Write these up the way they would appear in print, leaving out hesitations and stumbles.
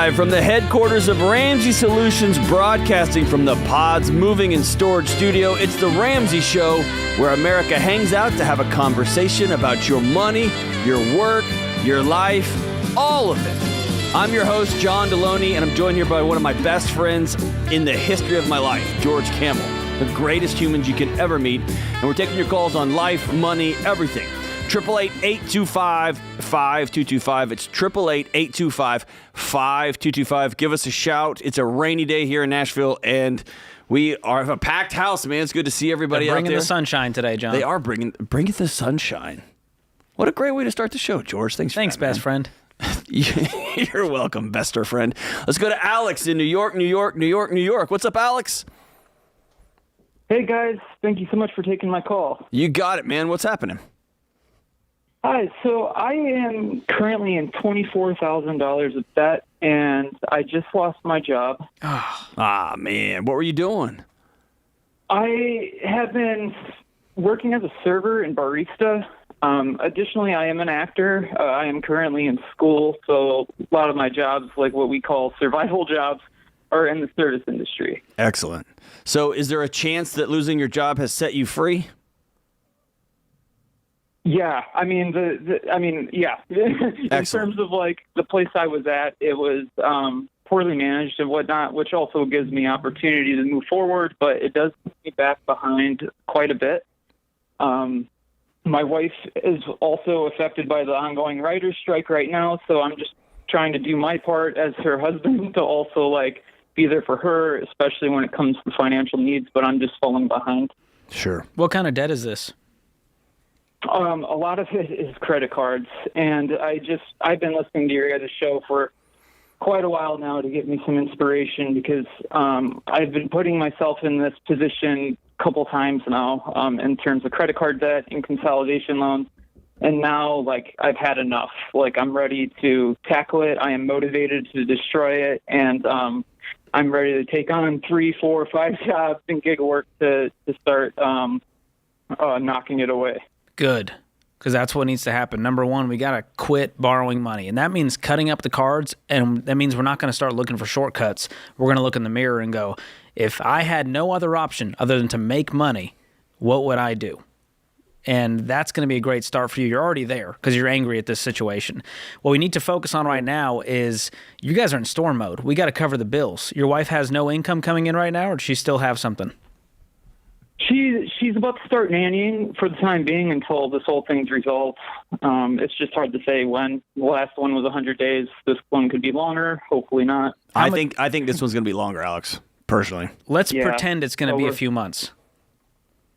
Live from the headquarters of Ramsey Solutions, broadcasting from the Pods Moving and Storage Studio. It's the Ramsey Show, where America hangs out to have a conversation about your money, your work, your life, all of it. I'm your host, John Deloney, and I'm joined here by one of my best friends in the history of my life, George Campbell, the greatest humans you can ever meet. And we're taking your calls on life, money, everything. 888-825-5225. It's 888-825-5225. Give us a shout. It's a rainy day here in Nashville, and we have a packed house, man. It's good to see everybody out there. Bringing the sunshine today, John. They are bringing the sunshine. What a great way to start the show, George. Thanks, best friend. You're welcome, bester friend. Let's go to Alex in New York. What's up, Alex? Hey, guys. Thank you so much for taking my call. You got it, man. What's happening? Hi. So I am currently in $24,000 of debt, and I just lost my job. Man. What were you doing? I have been working as a server and barista. Additionally, I am an actor. I am currently in school, so a lot of my jobs, like what we call survival jobs, are in the service industry. Excellent. So is there a chance that losing your job has set you free? Yeah, I mean, yeah. In terms of like the place I was at, it was poorly managed and whatnot, which also gives me opportunity to move forward, but it does put me back behind quite a bit. My wife is also affected by the ongoing writer's strike right now, so I'm just trying to do my part as her husband to also like be there for her, especially when it comes to financial needs, but I'm just falling behind. Sure. What kind of debt is this? A lot of it is credit cards, and I've been listening to your guys' show for quite a while now to give me some inspiration because I've been putting myself in this position a couple times now in terms of credit card debt and consolidation loans, and now like I've had enough. Like I'm ready to tackle it. I am motivated to destroy it, and I'm ready to take on 3, 4, 5 jobs and gig work to start knocking it away. Good, because that's what needs to happen. Number one, we got to quit borrowing money, and that means cutting up the cards, and that means we're not going to start looking for shortcuts. We're going to look in the mirror and go, if I had no other option other than to make money, what would I do? And that's going to be a great start for you. You're already there because you're angry at this situation. What we need to focus on right now is you guys are in storm mode. We got to cover the bills. Your wife has no income coming in right now, or does she still have something? She's about to start nannying for the time being until this whole thing's resolved. It's just hard to say when. The last one was 100 days. This one could be longer. Hopefully not. I think this one's going to be longer, Alex, personally. Let's pretend it's going to be a few months.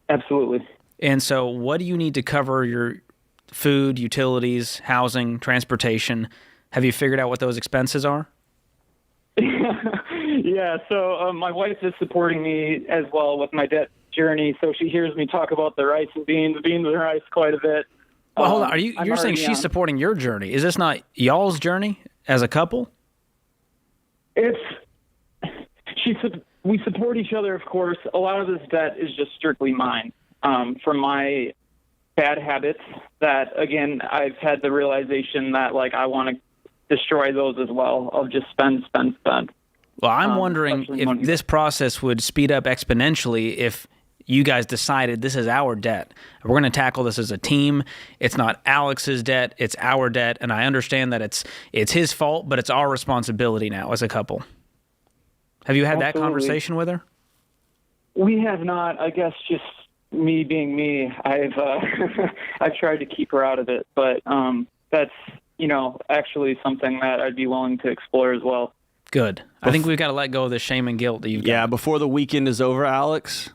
Absolutely. And so what do you need to cover your food, utilities, housing, transportation? Have you figured out what those expenses are? Yeah, so my wife is supporting me as well with my debt journey, so she hears me talk about the rice and beans and rice quite a bit. Well, hold on. You're saying she's supporting your journey. Is this not y'all's journey as a couple? We support each other, of course. A lot of this debt is just strictly mine from my bad habits that, again, I've had the realization that, like, I want to destroy those as well. I'll just spend. Well, I'm wondering if this process would speed up exponentially if you guys decided this is our debt. We're going to tackle this as a team. It's not Alex's debt, it's our debt, and I understand that it's his fault, but it's our responsibility now as a couple. Have you had that conversation with her? We have not. I guess just me being me. I've tried to keep her out of it, but that's actually something that I'd be willing to explore as well. Good. I think we've got to let go of the shame and guilt that you've got. Yeah, before the weekend is over, Alex,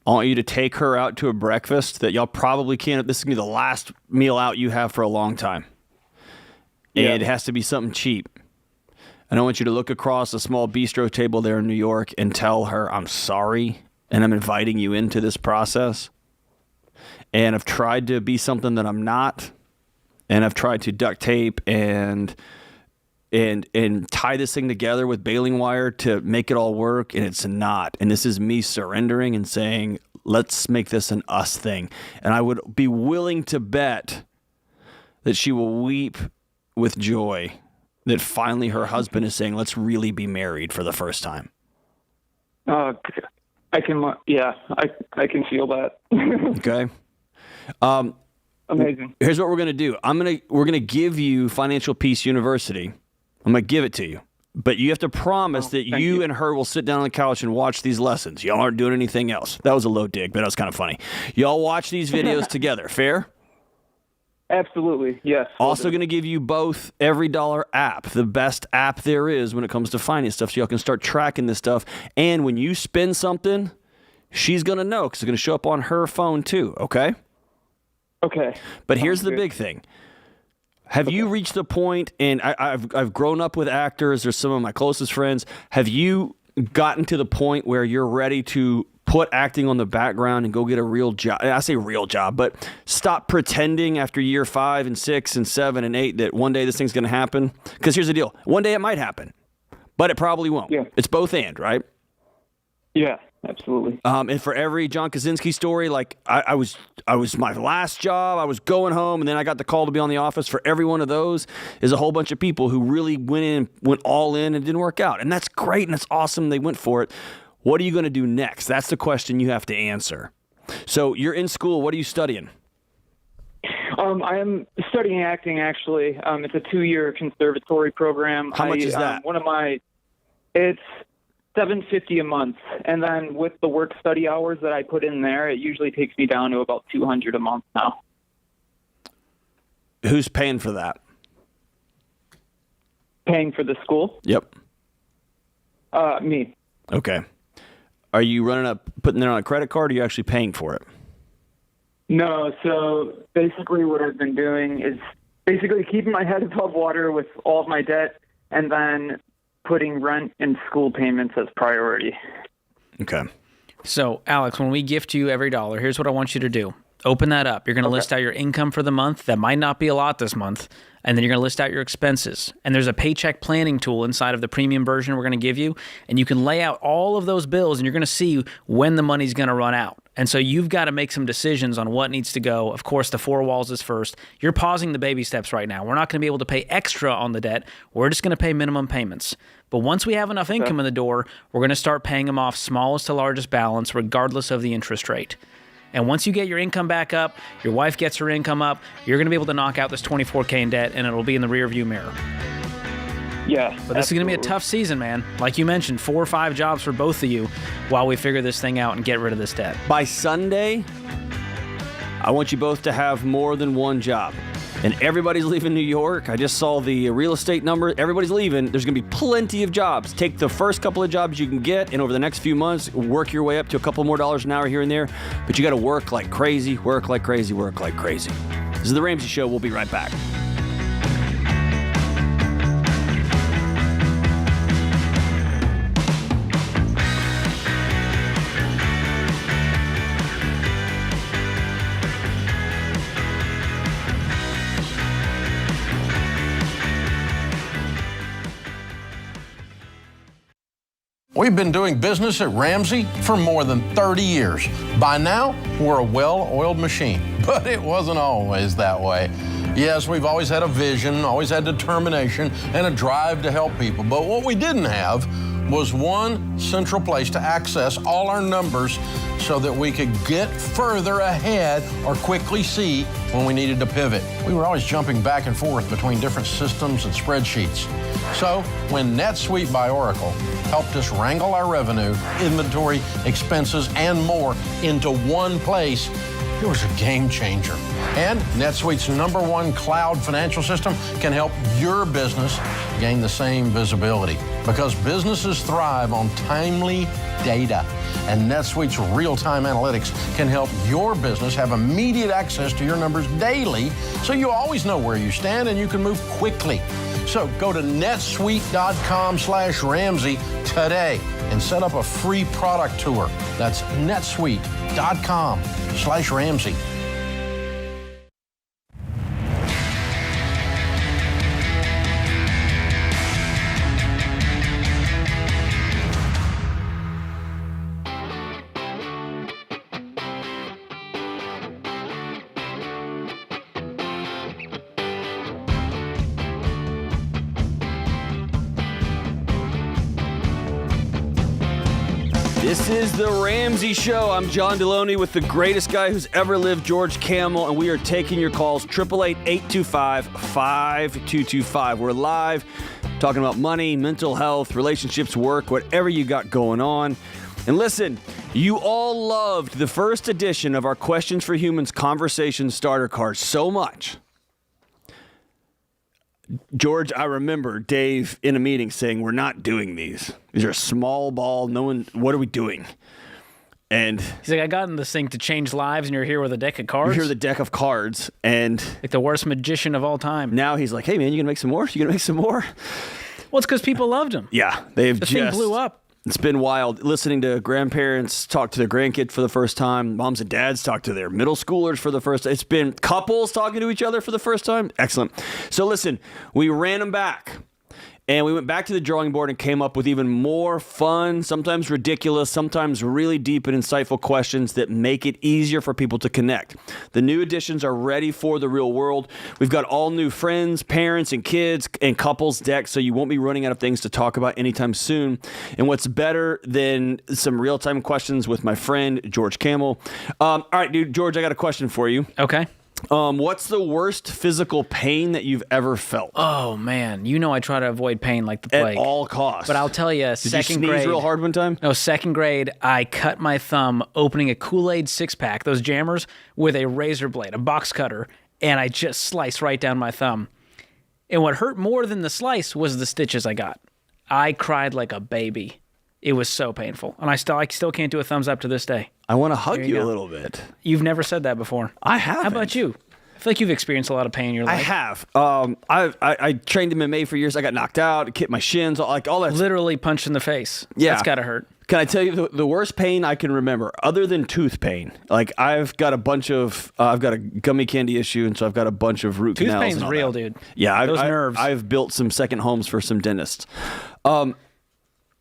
I want you to take her out to a breakfast that y'all probably can't. This is going to be the last meal out you have for a long time. Yeah. And it has to be something cheap. And I want you to look across a small bistro table there in New York and tell her, I'm sorry, and I'm inviting you into this process. And I've tried to be something that I'm not. And I've tried to duct tape and tie this thing together with baling wire to make it all work, and it's not. And this is me surrendering and saying, let's make this an us thing. And I would be willing to bet that she will weep with joy that finally her husband is saying, let's really be married for the first time? I can feel that. Okay. Amazing. Here's what we're gonna do. We're gonna give you Financial Peace University. I'm gonna give it to you, but you have to promise that you and her will sit down on the couch and watch these lessons. Y'all aren't doing anything else. That was a low dig, but that was kind of funny. Y'all watch these videos together. Fair? Absolutely, yes. Also going to give you both Every Dollar app, the best app there is when it comes to finance stuff, so y'all can start tracking this stuff. And when you spend something, she's going to know because it's going to show up on her phone too, okay? Okay. But here's the big thing. Have you reached the point, and I've grown up with actors, they're some of my closest friends, have you gotten to the point where you're ready to put acting on the background and go get a real job? I say real job, but stop pretending after year 5 and 6 and 7 and 8 that one day this thing's going to happen. Because here's the deal. One day it might happen, but it probably won't. Yeah. It's both and, right? Yeah, absolutely. And for every John Krasinski story, like I was my last job, I was going home, and then I got the call to be on The Office. For every one of those is a whole bunch of people who really went all in and didn't work out. And that's great and it's awesome. They went for it. What are you going to do next? That's the question you have to answer. So you're in school. What are you studying? I am studying acting, actually. It's a 2-year conservatory program. How much is that? It's $750 a month. And then with the work study hours that I put in there, it usually takes me down to about $200 a month now. Who's paying for that? Paying for the school? Yep. Me. Okay. Are you putting it on a credit card, or are you actually paying for it? No, so basically what I've been doing is basically keeping my head above water with all of my debt and then putting rent and school payments as priority. Okay. So, Alex, when we gift you every dollar, here's what I want you to do. Open that up. You're going to list out your income for the month. That might not be a lot this month. And then you're going to list out your expenses. And there's a paycheck planning tool inside of the premium version we're going to give you. And you can lay out all of those bills, and you're going to see when the money's going to run out. And so you've got to make some decisions on what needs to go. Of course, the 4 walls is first. You're pausing the baby steps right now. We're not going to be able to pay extra on the debt. We're just going to pay minimum payments. But once we have enough income in the door, we're going to start paying them off smallest to largest balance, regardless of the interest rate. And once you get your income back up, your wife gets her income up, you're going to be able to knock out this $24K in debt, and it'll be in the rearview mirror. Yeah. But this is going to be a tough season, man. Like you mentioned, 4 or 5 jobs for both of you while we figure this thing out and get rid of this debt. By Sunday, I want you both to have more than one job. And everybody's leaving New York. I just saw the real estate number. Everybody's leaving. There's going to be plenty of jobs. Take the first couple of jobs you can get, and over the next few months, work your way up to a couple more dollars an hour here and there. But you got to work like crazy, work like crazy, work like crazy. This is The Ramsey Show. We'll be right back. We've been doing business at Ramsey for more than 30 years. By now, we're a well-oiled machine, but it wasn't always that way. Yes, we've always had a vision, always had determination, and a drive to help people. But what we didn't have was one central place to access all our numbers so that we could get further ahead or quickly see when we needed to pivot. We were always jumping back and forth between different systems and spreadsheets. So when Netsuite by Oracle helped us wrangle our revenue, inventory, expenses, and more into one place, it was a game changer. And NetSuite's #1 cloud financial system can help your business gain the same visibility, because businesses thrive on timely data. And NetSuite's real-time analytics can help your business have immediate access to your numbers daily, so you always know where you stand and you can move quickly. So go to netsuite.com/Ramsey today and set up a free product tour. That's netsuite.com/Ramsey. This is the Ramsey Show. I'm John Deloney with the greatest guy who's ever lived, George Camel, and we are taking your calls, 888-825-5225. We're live talking about money, mental health, relationships, work, whatever you got going on. And listen, you all loved the first edition of our Questions for Humans conversation starter card so much. George, I remember Dave in a meeting saying, we're not doing these. These are a small ball. No one, what are we doing? And he's like, I got in this thing to change lives, and you're here with a deck of cards? You're here with a deck of cards. And like the worst magician of all time. Now he's like, hey, man, you going to make some more? You going to make some more? Well, it's because people loved him. Yeah. The thing blew up. It's been wild listening to grandparents talk to their grandkids for the first time. Moms and dads talk to their middle schoolers for the first time. It's been couples talking to each other for the first time. Excellent. So listen, we ran them back. And we went back to the drawing board and came up with even more fun, sometimes ridiculous, sometimes really deep and insightful questions that make it easier for people to connect. The new editions are ready for the real world. We've got all new friends, parents, and kids and couples decks, so you won't be running out of things to talk about anytime soon. And what's better than some real-time questions with my friend, George Camel. All right, dude, George, I got a question for you. Okay. What's the worst physical pain that you've ever felt? Oh, man. You know I try to avoid pain like the plague. At all costs. But I'll tell you, Did you sneeze real hard one time? No, second grade, I cut my thumb opening a Kool-Aid six-pack, those jammers, with a razor blade, a box cutter, and I just sliced right down my thumb. And what hurt more than the slice was the stitches I got. I cried like a baby. It was so painful. And I still can't do a thumbs up to this day. I want to hug you a little bit. You've never said that before. I have. How about you? I feel like you've experienced a lot of pain in your life. I have. I trained in MMA for years. I got knocked out, kicked my shins, like all that. Literally punched in the face. Yeah. That's got to hurt. Can I tell you the worst pain I can remember, other than tooth pain? Like I've got a gummy candy issue, and so I've got a bunch of root canals. Tooth pain's real, dude. Yeah, those nerves. I've built some second homes for some dentists.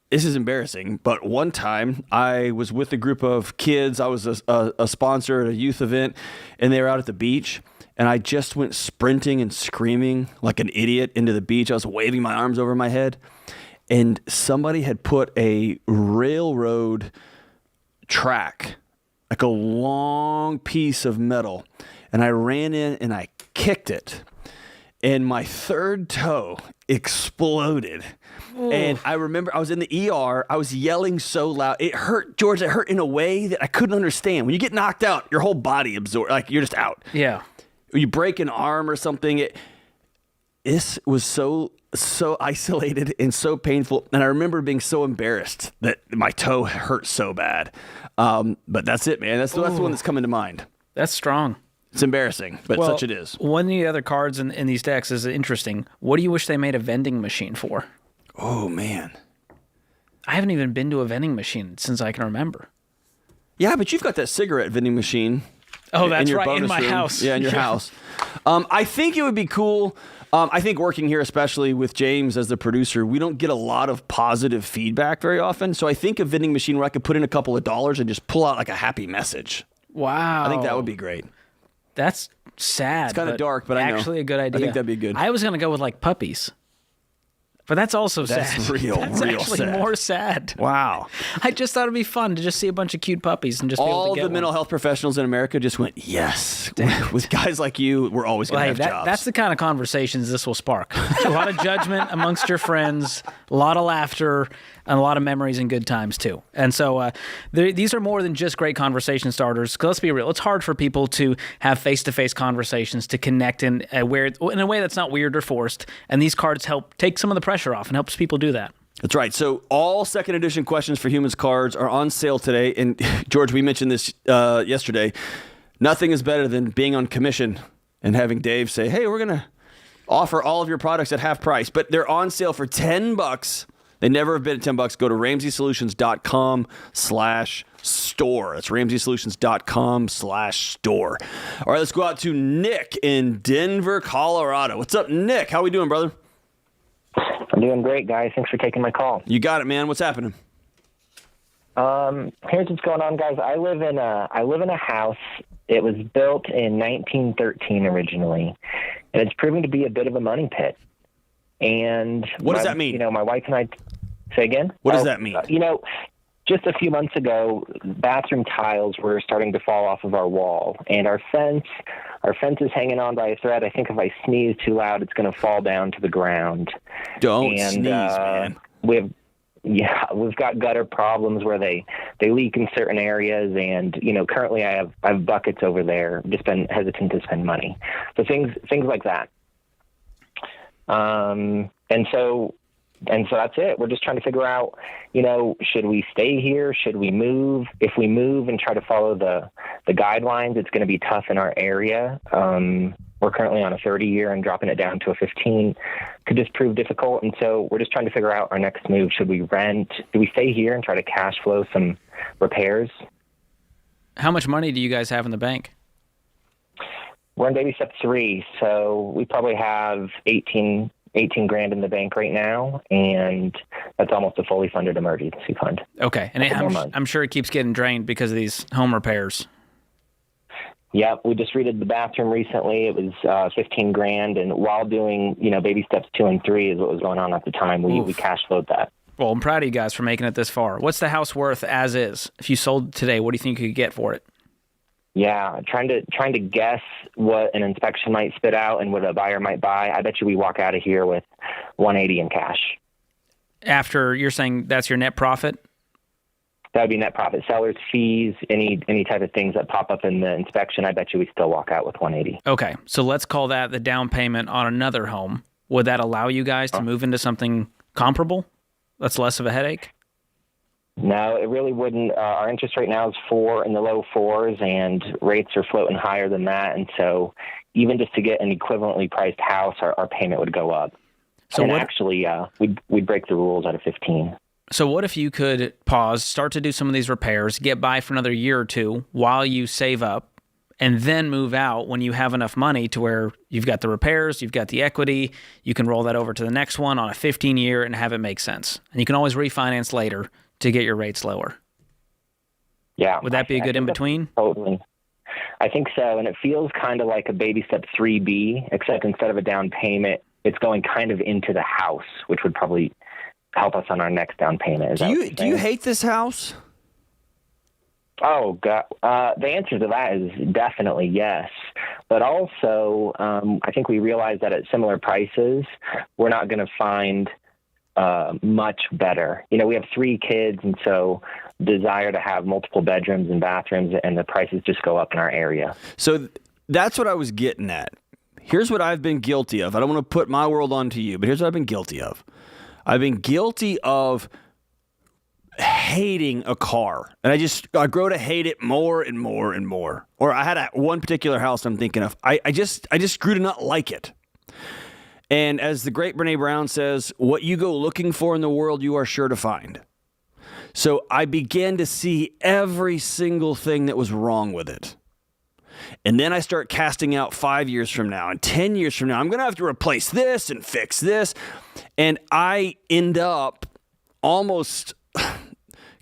This is embarrassing, but one time I was with a group of kids. I was a sponsor at a youth event, and they were out at the beach, and I just went sprinting and screaming like an idiot into the beach. I was waving my arms over my head, and somebody had put a railroad track, like a long piece of metal, and I ran in and I kicked it, and my third toe exploded. Ooh. And I remember I was in the ER. I was yelling so loud. It hurt, George. It hurt in a way that I couldn't understand. When you get knocked out, your whole body absorbs, like you're just out. Yeah. You break an arm or something. This was so isolated and so painful. And I remember being so embarrassed that my toe hurt so bad. But that's it, man. That's the one that's coming to mind. That's strong. It's embarrassing, but such it is. One of the other cards in these decks is interesting. What do you wish they made a vending machine for? Oh, man. I haven't even been to a vending machine since I can remember. Yeah, but you've got that cigarette vending machine. Oh, that's in your right, in bonus my room. house. Yeah, in your house. I think it would be cool. I think working here, especially with James as the producer, we don't get a lot of positive feedback very often. So I think a vending machine where I could put in a couple of dollars and just pull out like a happy message. Wow. I think that would be great. That's sad. It's kind of dark, but I know. Actually a good idea. I think that'd be good. I was going to go with like puppies. But that's also sad. That's real actually sad. More sad. Wow. I just thought it'd be fun to just see a bunch of cute puppies and just be able to get all the mental health professionals in America just went, yes. With guys like you, we're always going to have jobs. That's the kind of conversations this will spark. A lot of judgment amongst your friends, a lot of laughter, and a lot of memories and good times too. And so these are more than just great conversation starters. 'Cause let's be real. It's hard for people to have face-to-face conversations, to connect in a way that's not weird or forced. And these cards help take some of the pressure off and helps people do that. That's right. So all second edition Questions for Humans cards are on sale today. And George, we mentioned this yesterday. Nothing is better than being on commission and having Dave say, hey, we're going to offer all of your products at half price. But they're on sale for $10. They never have been at $10. Go to RamseySolutions.com/store. That's RamseySolutions.com/store. All right, let's go out to Nick in Denver, Colorado. What's up, Nick? How we doing, brother? I'm doing great, guys. Thanks for taking my call. You got it, man. What's happening? Here's what's going on, guys. I live in a house. It was built in 1913 originally, and it's proving to be a bit of a money pit. And what does that mean? My wife and I. Say again? What does that mean? just a few months ago, bathroom tiles were starting to fall off of our wall, and our fence is hanging on by a thread. I think if I sneeze too loud, it's going to fall down to the ground. Don't sneeze, man. We've got gutter problems where they leak in certain areas, and currently I have buckets over there. Just been hesitant to spend money, so things like that. And so that's it. We're just trying to figure out, should we stay here? Should we move? If we move and try to follow the guidelines, it's going to be tough in our area. We're currently on a 30-year, and dropping it down to a 15 could just prove difficult. And so we're just trying to figure out our next move. Should we rent? Do we stay here and try to cash flow some repairs? How much money do you guys have in the bank? We're in baby step 3, so we probably have 18 grand in the bank right now, and that's almost a fully funded emergency fund. Okay, and I'm sure it keeps getting drained because of these home repairs. Yep, we just redid the bathroom recently. It was 15 grand, and while doing baby steps 2 and 3 is what was going on at the time. We cash flowed that. Well, I'm proud of you guys for making it this far. What's the house worth as is? If you sold today, what do you think you could get for it? Yeah, trying to guess what an inspection might spit out and what a buyer might buy. I bet you we walk out of here with $180 in cash. After you're saying that's your net profit? That would be net profit. Seller's fees, any type of things that pop up in the inspection, I bet you we still walk out with $180. Okay, so let's call that the down payment on another home. Would that allow you guys to move into something comparable? That's less of a headache? No, it really wouldn't. Our interest rate now is in the low 4s, and rates are floating higher than that. And so even just to get an equivalently priced house, our payment would go up. So we'd break the rules at a 15. So what if you could pause, start to do some of these repairs, get by for another year or two while you save up, and then move out when you have enough money to where you've got the repairs, you've got the equity, you can roll that over to the next one on a 15-year and have it make sense. And you can always refinance later to get your rates lower. Yeah. Would that be a good in-between? Totally. I think so, and it feels kind of like a baby step 3B, except instead of a down payment, it's going kind of into the house, which would probably help us on our next down payment. Do you hate this house? Oh, God. The answer to that is definitely yes. But also, I think we realize that at similar prices, we're not going to find much better. We have 3 kids, and so desire to have multiple bedrooms and bathrooms, and the prices just go up in our area. So that's what I was getting at. Here's what I've been guilty of. I don't want to put my world onto you, but here's what I've been guilty of. I've been guilty of hating a car, and I grow to hate it more and more and more. Or I had one particular house I'm thinking of. I just grew to not like it. And as the great Brene Brown says, what you go looking for in the world, you are sure to find. So I began to see every single thing that was wrong with it. And then I start casting out 5 years from now and 10 years from now, I'm going to have to replace this and fix this. And I end up almost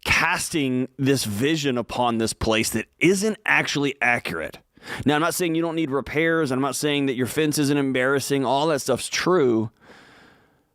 casting this vision upon this place that isn't actually accurate. Now, I'm not saying you don't need repairs. I'm not saying that your fence isn't embarrassing. All that stuff's true.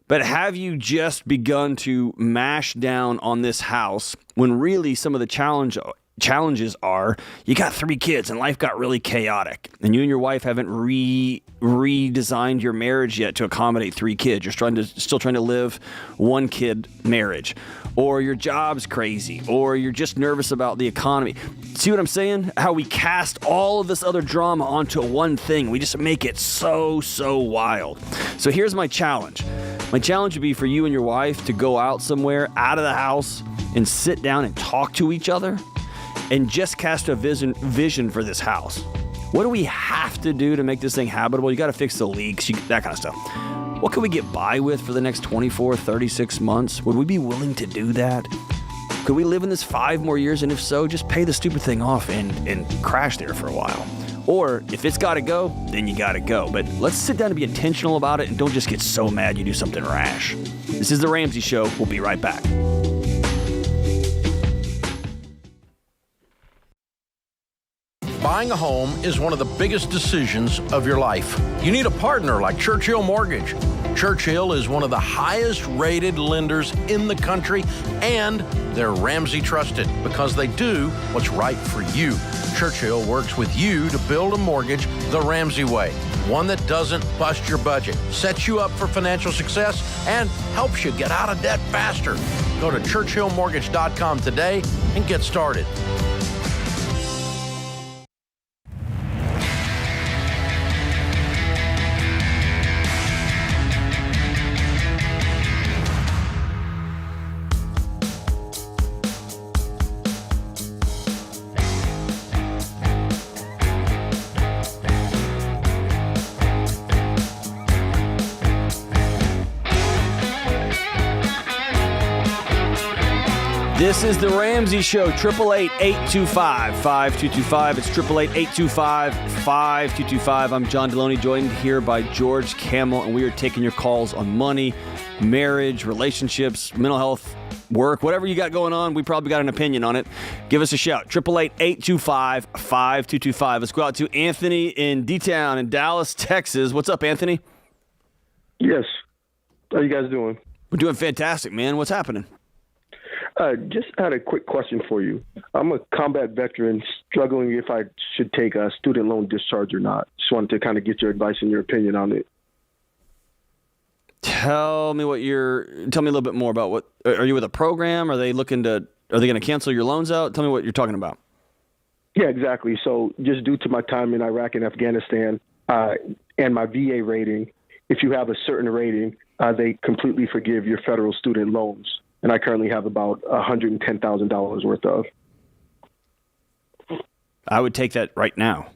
But have you just begun to mash down on this house when really some of the challenges are you got 3 kids and life got really chaotic and you and your wife haven't redesigned your marriage yet to accommodate 3 kids. You're still trying to live 1 kid marriage, or your job's crazy, or you're just nervous about the economy. See what I'm saying? How we cast all of this other drama onto one thing. We just make it so wild. So here's my challenge. My challenge would be for you and your wife to go out somewhere, out of the house, and sit down and talk to each other and just cast a vision for this house. What do we have to do to make this thing habitable? You got to fix the leaks, that kind of stuff. What can we get by with for the next 24, 36 months? Would we be willing to do that? Could we live in this 5 more years? And if so, just pay the stupid thing off and crash there for a while. Or if it's got to go, then you got to go. But let's sit down and be intentional about it and don't just get so mad you do something rash. This is The Ramsey Show. We'll be right back. buying a home is one of the biggest decisions of your life. You need a partner like Churchill Mortgage. Churchill is one of the highest rated lenders in the country, and they're Ramsey trusted because they do what's right for you. Churchill works with you to build a mortgage the Ramsey way, one that doesn't bust your budget, sets you up for financial success, and helps you get out of debt faster. Go to churchillmortgage.com today and get started. This is the Ramsey Show, 888-825-5225. It's 888-825-5225. I'm John Deloney, joined here by George Camel, and we are taking your calls on money, marriage, relationships, mental health, work, whatever you got going on. We probably got an opinion on it. Give us a shout, 888-825-5225. Let's go out to Anthony in D-Town in Dallas, Texas. What's up, Anthony? Yes. How you guys doing? We're doing fantastic, man. What's happening? Just had a quick question for you. I'm a combat veteran struggling if I should take a student loan discharge or not. Just wanted to kind of get your advice and your opinion on it. Tell me a little bit more about are you with a program? Are they going to cancel your loans out? Tell me what you're talking about. Yeah, exactly. So just due to my time in Iraq and Afghanistan and my VA rating, if you have a certain rating, they completely forgive your federal student loans. And I currently have about $110,000 worth of. I would take that right now.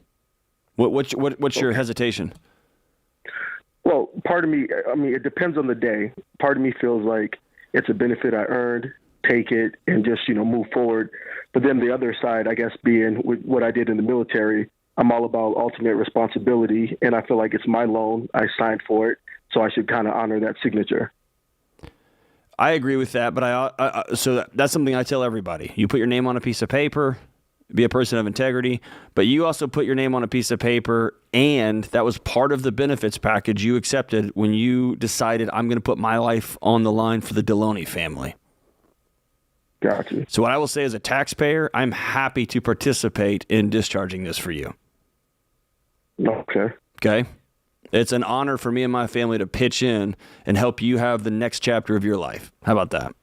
What's your hesitation? Well, part of me, it depends on the day. Part of me feels like it's a benefit I earned, take it, and just, move forward. But then the other side, I guess, being with what I did in the military, I'm all about ultimate responsibility, and I feel like it's my loan. I signed for it, so I should kind of honor that signature. I agree with that, but so that's something I tell everybody. You put your name on a piece of paper, be a person of integrity, but you also put your name on a piece of paper, and that was part of the benefits package you accepted when you decided, I'm going to put my life on the line for the Deloney family. Gotcha. So what I will say as a taxpayer, I'm happy to participate in discharging this for you. Okay. Okay? It's an honor for me and my family to pitch in and help you have the next chapter of your life. How about that?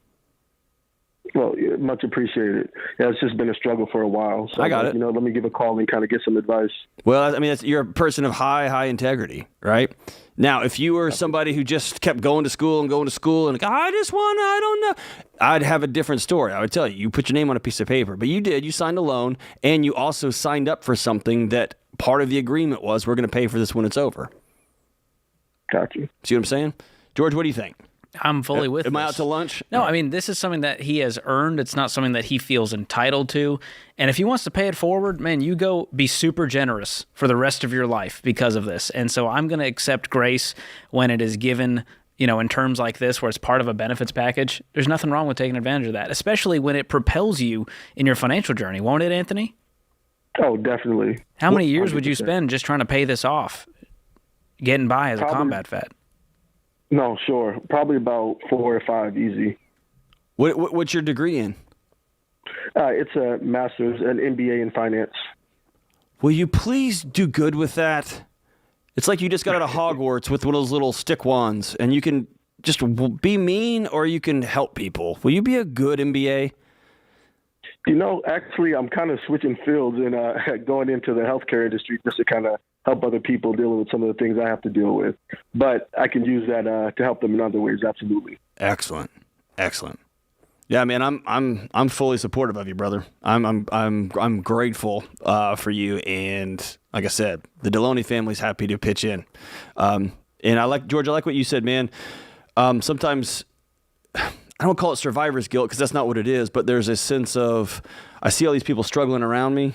Well, much appreciated. Yeah, it's just been a struggle for a while. So I got it. Let me give a call and kind of get some advice. Well, you're a person of high integrity, right? Now, if you were somebody who just kept going to school and I don't know, I'd have a different story. I would tell you put your name on a piece of paper, but you did. You signed a loan, and you also signed up for something that part of the agreement was we're going to pay for this when it's over. Gotcha. See what I'm saying? George, what do you think? I'm fully with Am this. I out to lunch? No, this is something that he has earned. It's not something that he feels entitled to. And if he wants to pay it forward, man, you go be super generous for the rest of your life because of this. And so I'm going to accept grace when it is given, in terms like this where it's part of a benefits package. There's nothing wrong with taking advantage of that, especially when it propels you in your financial journey. Won't it, Anthony? Oh, definitely. How many years would you spend just trying to pay this off, getting by as a combat vet? No, sure. Probably about 4 or 5, easy. What's your degree in? It's a master's, an MBA in finance. Will you please do good with that? It's like you just got out of Hogwarts with one of those little stick wands, and you can just be mean or you can help people. Will you be a good MBA? Actually, I'm kind of switching fields and going into the healthcare industry just to kind of help other people deal with some of the things I have to deal with. But I can use that to help them in other ways. Absolutely. Excellent. Yeah, man, I'm fully supportive of you, brother. I'm grateful for you, and like I said, the Deloney family's happy to pitch in. And George, I like what you said, man. Sometimes I don't call it survivor's guilt because that's not what it is, but there's a sense of I see all these people struggling around me,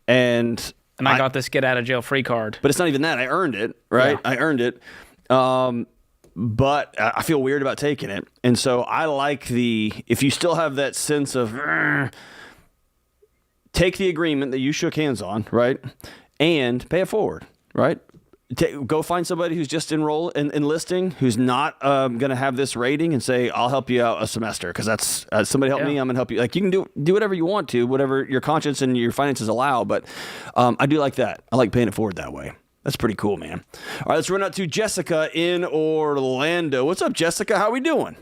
and I got this get out of jail free card. But it's not even that. I earned it, right? Yeah. I earned it. But I feel weird about taking it. And so I like if you still have that sense of, take the agreement that you shook hands on, right, and pay it forward, right? Go find somebody who's just enlisting, who's not going to have this rating, and say, I'll help you out a semester because that's somebody help me. I'm going to help you. Like, you can do whatever you want to, whatever your conscience and your finances allow. But I do like that. I like paying it forward that way. That's pretty cool, man. All right, let's run out to Jessica in Orlando. What's up, Jessica? How we doing?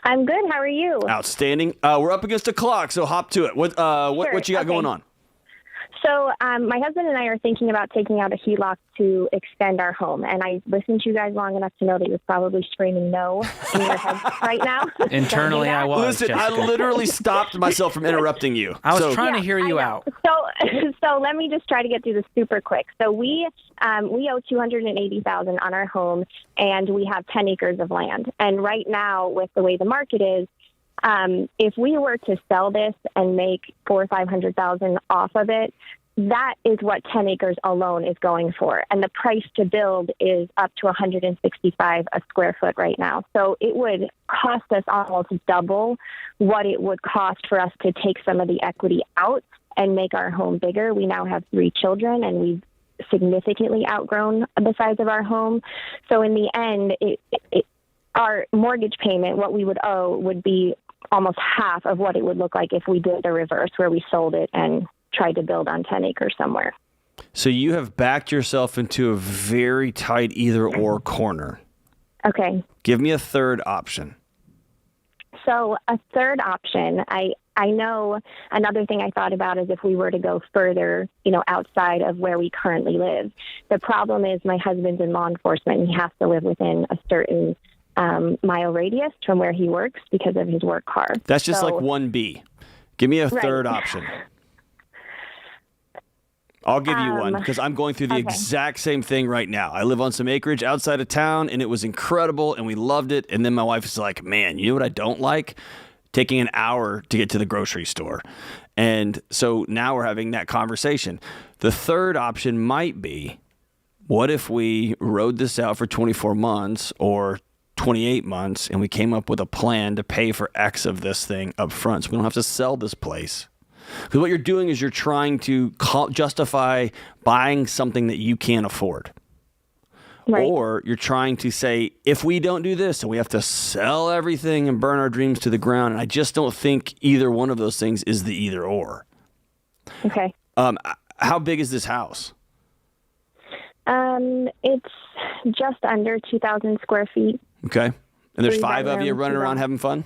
I'm good. How are you? Outstanding. We're up against the clock, so hop to it. What you got going on? So my husband and I are thinking about taking out a HELOC to extend our home. And I listened to you guys long enough to know that you're probably screaming no in your head right now. Internally, I was. Listen, Jessica. I literally stopped myself from interrupting you. I was trying to hear you out. So let me just try to get through this super quick. So we owe $280,000 on our home, and we have 10 acres of land. And right now, with the way the market is, if we were to sell this and make $400,000 or $500,000 off of it, that is what 10 acres alone is going for. And the price to build is up to $165 a square foot right now. So it would cost us almost double what it would cost for us to take some of the equity out and make our home bigger. We now have 3 children, and we've significantly outgrown the size of our home. So in the end, our mortgage payment, what we would owe, would be almost half of what it would look like if we did the reverse, where we sold it and tried to build on 10 acres somewhere. So you have backed yourself into a very tight either-or corner. Okay. Give me a third option. So a third option, I know another thing I thought about is if we were to go further, outside of where we currently live. The problem is my husband's in law enforcement, and he has to live within a certain mile radius from where he works because of his work car. That's just like 1B. Give me a third option. I'll give you one because I'm going through the exact same thing right now. I live on some acreage outside of town, and it was incredible, and we loved it. And then my wife is like, man, you know what I don't like? Taking an hour to get to the grocery store. And so now we're having that conversation. The third option might be, what if we rode this out for 24 months or 28 months, and we came up with a plan to pay for X of this thing up front, so we don't have to sell this place. Because what you're doing is you're trying to justify buying something that you can't afford. Right. Or you're trying to say, if we don't do this, and we have to sell everything and burn our dreams to the ground. And I just don't think either one of those things is the either or. Okay. How big is this house? It's just under 2,000 square feet. Okay. And there's 5 of you running around having fun?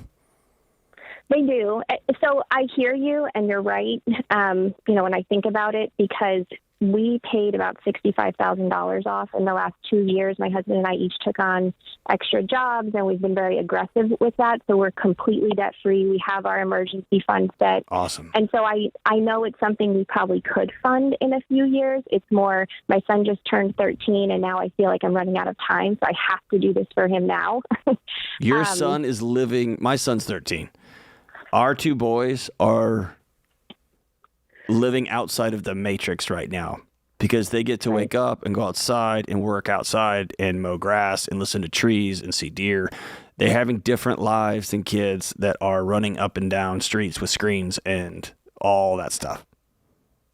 They do. So I hear you, and you're right, when I think about it, because we paid about $65,000 off in the last 2 years. My husband and I each took on extra jobs, and we've been very aggressive with that. So we're completely debt-free. We have our emergency fund set. Awesome. And so I know it's something we probably could fund in a few years. It's more, my son just turned 13, and now I feel like I'm running out of time, so I have to do this for him now. Your son is living, my son's 13. Our 2 boys are living outside of the matrix right now because they get to wake up and go outside and work outside and mow grass and listen to trees and see deer. They're having different lives than kids that are running up and down streets with screens and all that stuff.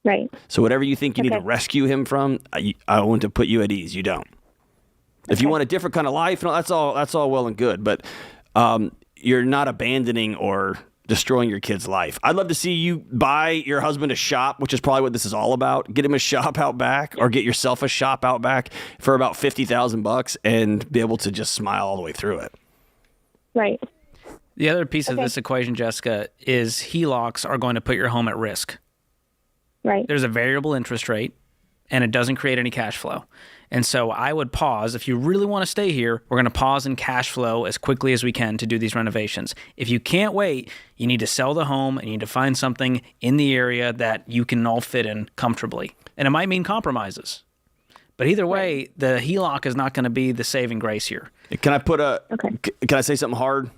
Right. So whatever you think you need to rescue him from, I want to put you at ease. You don't. If you want a different kind of life, that's all well and good, but you're not abandoning or destroying your kid's life. I'd love to see you buy your husband a shop, which is probably what this is all about. Get him a shop out back, or get yourself a shop out back for about $50,000 and be able to just smile all the way through it. Right. The other piece of this equation, Jessica, is HELOCs are going to put your home at risk. Right. There's a variable interest rate, and it doesn't create any cash flow. And so I would pause. If you really want to stay here, we're going to pause and cash flow as quickly as we can to do these renovations. If you can't wait, you need to sell the home and you need to find something in the area that you can all fit in comfortably. And it might mean compromises. But either way, the HELOC is not going to be the saving grace here. Can I say something hard?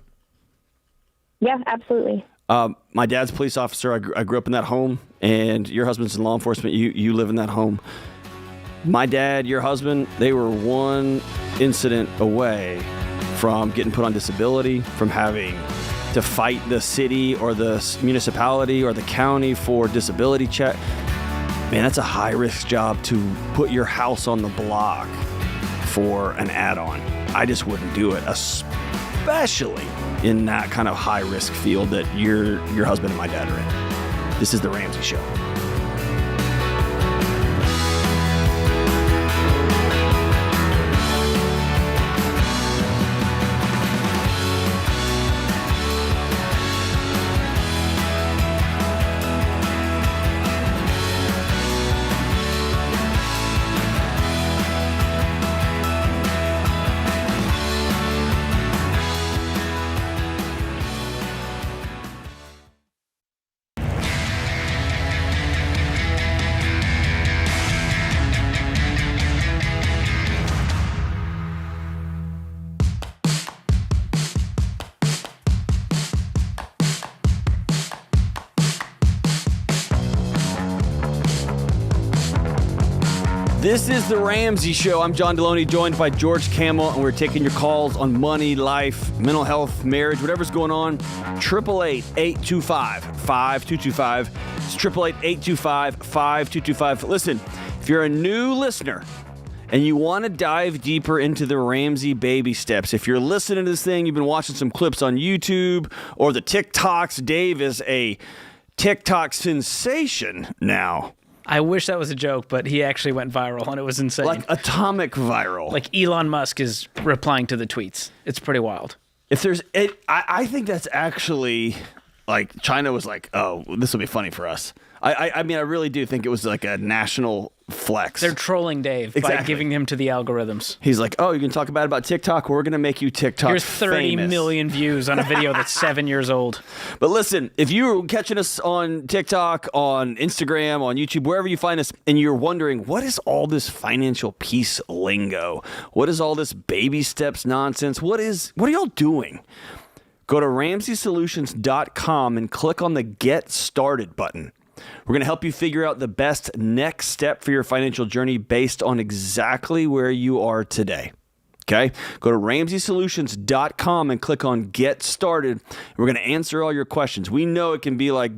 Yeah, absolutely. My dad's a police officer. I grew up in that home, and your husband's in law enforcement. You live in that home. My dad, your husband, they were one incident away from getting put on disability, from having to fight the city or the municipality or the county for disability check. Man, that's a high-risk job to put your house on the block for an add-on. I just wouldn't do it, especially in that kind of high-risk field that your husband and my dad are in. This is The Ramsey Show. This is The Ramsey Show. I'm John Deloney, joined by George Camel, and we're taking your calls on money, life, mental health, marriage, whatever's going on. 888-825-5225. It's 888-825-5225. Listen, if you're a new listener and you want to dive deeper into the Ramsey baby steps, if you're listening to this thing, you've been watching some clips on YouTube or the TikToks. Dave is a TikTok sensation now. I wish that was a joke, but he actually went viral, and it was insane. Like atomic viral. Like Elon Musk is replying to the tweets. It's pretty wild. If there's, I think that's actually like China was like, oh, this will be funny for us. I mean, I really do think it was like a national flex. They're trolling Dave by giving him to the algorithms. He's like, oh, you can talk bad about TikTok? We're going to make you TikTok Here's 30 famous. million views on a video that's 7 years old. But listen, if you're catching us on TikTok, on Instagram, on YouTube, wherever you find us, and you're wondering, what is all this financial peace lingo? What is all this baby steps nonsense? What are y'all doing? Go to RamseySolutions.com and click on the Get Started button. We're going to help you figure out the best next step for your financial journey based on exactly where you are today. Okay? Go to RamseySolutions.com and click on Get Started. We're going to answer all your questions. We know it can be like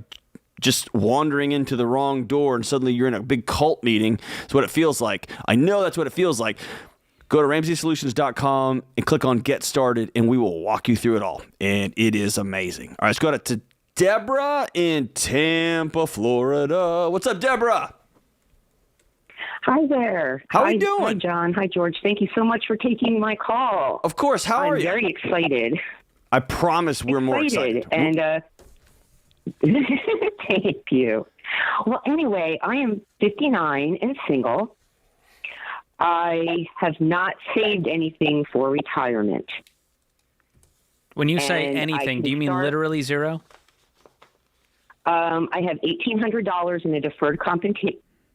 just wandering into the wrong door and suddenly you're in a big cult meeting. That's what it feels like. I know that's what it feels like. Go to RamseySolutions.com and click on Get Started, and we will walk you through it all. And it is amazing. All right, let's go to Deborah in Tampa, Florida. What's up, Deborah? Hi there. How are you doing? Hi, John. Hi, George. Thank you so much for taking my call. Of course. How are you? I'm very excited. I promise we're more excited. And thank you. Well, anyway, I am 59 and single. I have not saved anything for retirement. When you say anything, do you mean literally zero? I have $1,800 in a deferred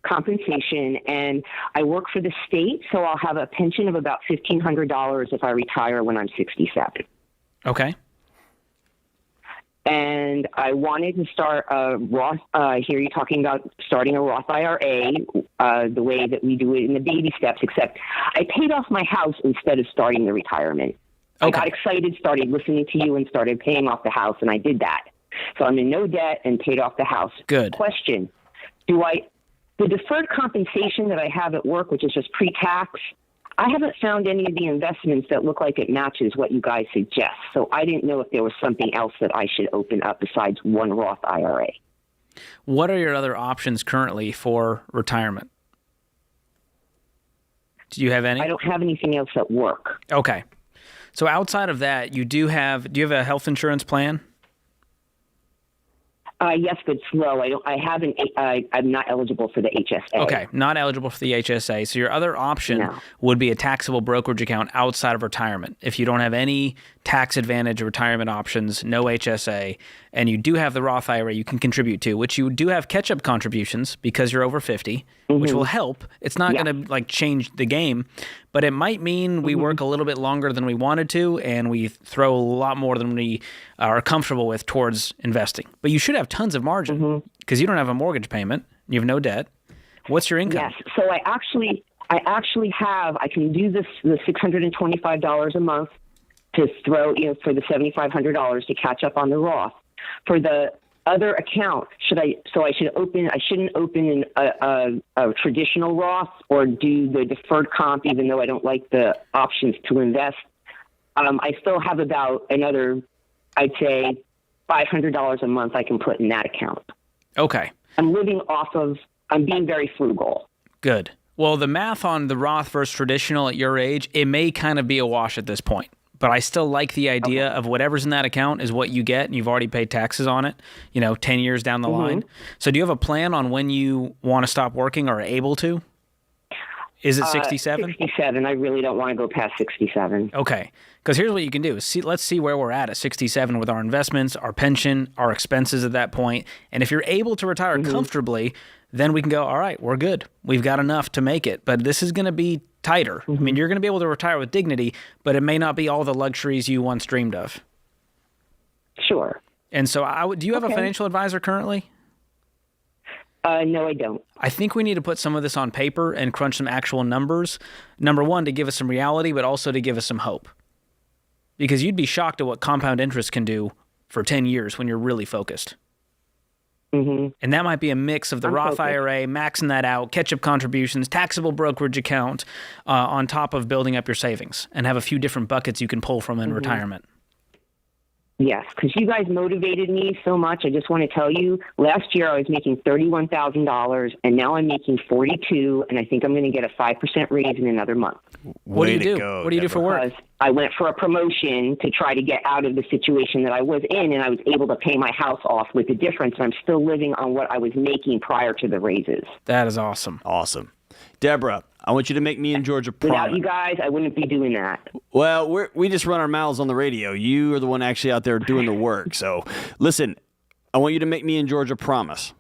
compensation, and I work for the state, so I'll have a pension of about $1,500 if I retire when I'm 67. Okay. And I wanted to start a Roth. I hear you talking about starting a Roth IRA, the way that we do it in the baby steps, except I paid off my house instead of starting the retirement. Okay. I got excited, started listening to you, and started paying off the house, and I did that. So I'm in no debt and paid off the house. Good. Question, the deferred compensation that I have at work, which is just pre-tax, I haven't found any of the investments that look like it matches what you guys suggest. So I didn't know if there was something else that I should open up besides one Roth IRA. What are your other options currently for retirement? Do you have any? I don't have anything else at work. Okay. So outside of that, do you have a health insurance plan? Yes, but slow. I'm not eligible for the HSA. Okay, not eligible for the HSA. So your other option would be a taxable brokerage account outside of retirement. If you don't have any tax advantage retirement options, no HSA, and you do have the Roth IRA you can contribute to, which you do have catch-up contributions because you're over 50, which will help. It's not going to change the game, but it might mean we work a little bit longer than we wanted to, and we throw a lot more than we are comfortable with towards investing. But you should have tons of margin because you don't have a mortgage payment. You have no debt. What's your income? Yes. So I actually have, I can do this, the $625 a month to throw, for the $7,500 to catch up on the Roth. For the other account, I shouldn't open a traditional Roth or do the deferred comp, even though I don't like the options to invest. I still have about another, I'd say, $500 a month I can put in that account. Okay. I'm being very frugal. Good. Well, the math on the Roth versus traditional at your age, it may kind of be a wash at this point. But I still like the idea of whatever's in that account is what you get, and you've already paid taxes on it, 10 years down the line. So do you have a plan on when you want to stop working or are able to? Is it 67? 67. I really don't want to go past 67. Okay. Because here's what you can do. Let's see where we're at 67 with our investments, our pension, our expenses at that point. And if you're able to retire comfortably, then we can go, all right, we're good. We've got enough to make it. But this is going to be tighter. I mean, you're going to be able to retire with dignity, but it may not be all the luxuries you once dreamed of. Sure. And so do you have a financial advisor currently? No, I don't. I think we need to put some of this on paper and crunch some actual numbers. Number one, to give us some reality, but also to give us some hope. Because you'd be shocked at what compound interest can do for 10 years when you're really focused. And that might be a mix of the Roth IRA, maxing that out, catch-up contributions, taxable brokerage account, on top of building up your savings, and have a few different buckets you can pull from in retirement. Yes, because you guys motivated me so much. I just want to tell you, last year I was making $31,000, and now I'm making $42,000, and I think I'm going to get a 5% raise in another month. What do you do? What do you do for work? Because I went for a promotion to try to get out of the situation that I was in, and I was able to pay my house off with the difference, and I'm still living on what I was making prior to the raises. That is awesome. Awesome. Deborah, I want you to make me and George a promise. Without you guys, I wouldn't be doing that. Well, we just run our mouths on the radio. You are the one actually out there doing the work. So, listen, I want you to make me and George a promise.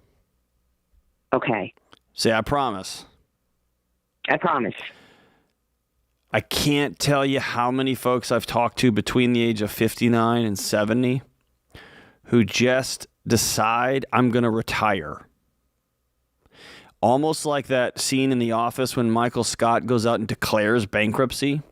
Okay. Say, I promise. I promise. I can't tell you how many folks I've talked to between the age of 59 and 70 who just decide I'm going to retire. Almost like that scene in The Office when Michael Scott goes out and declares bankruptcy.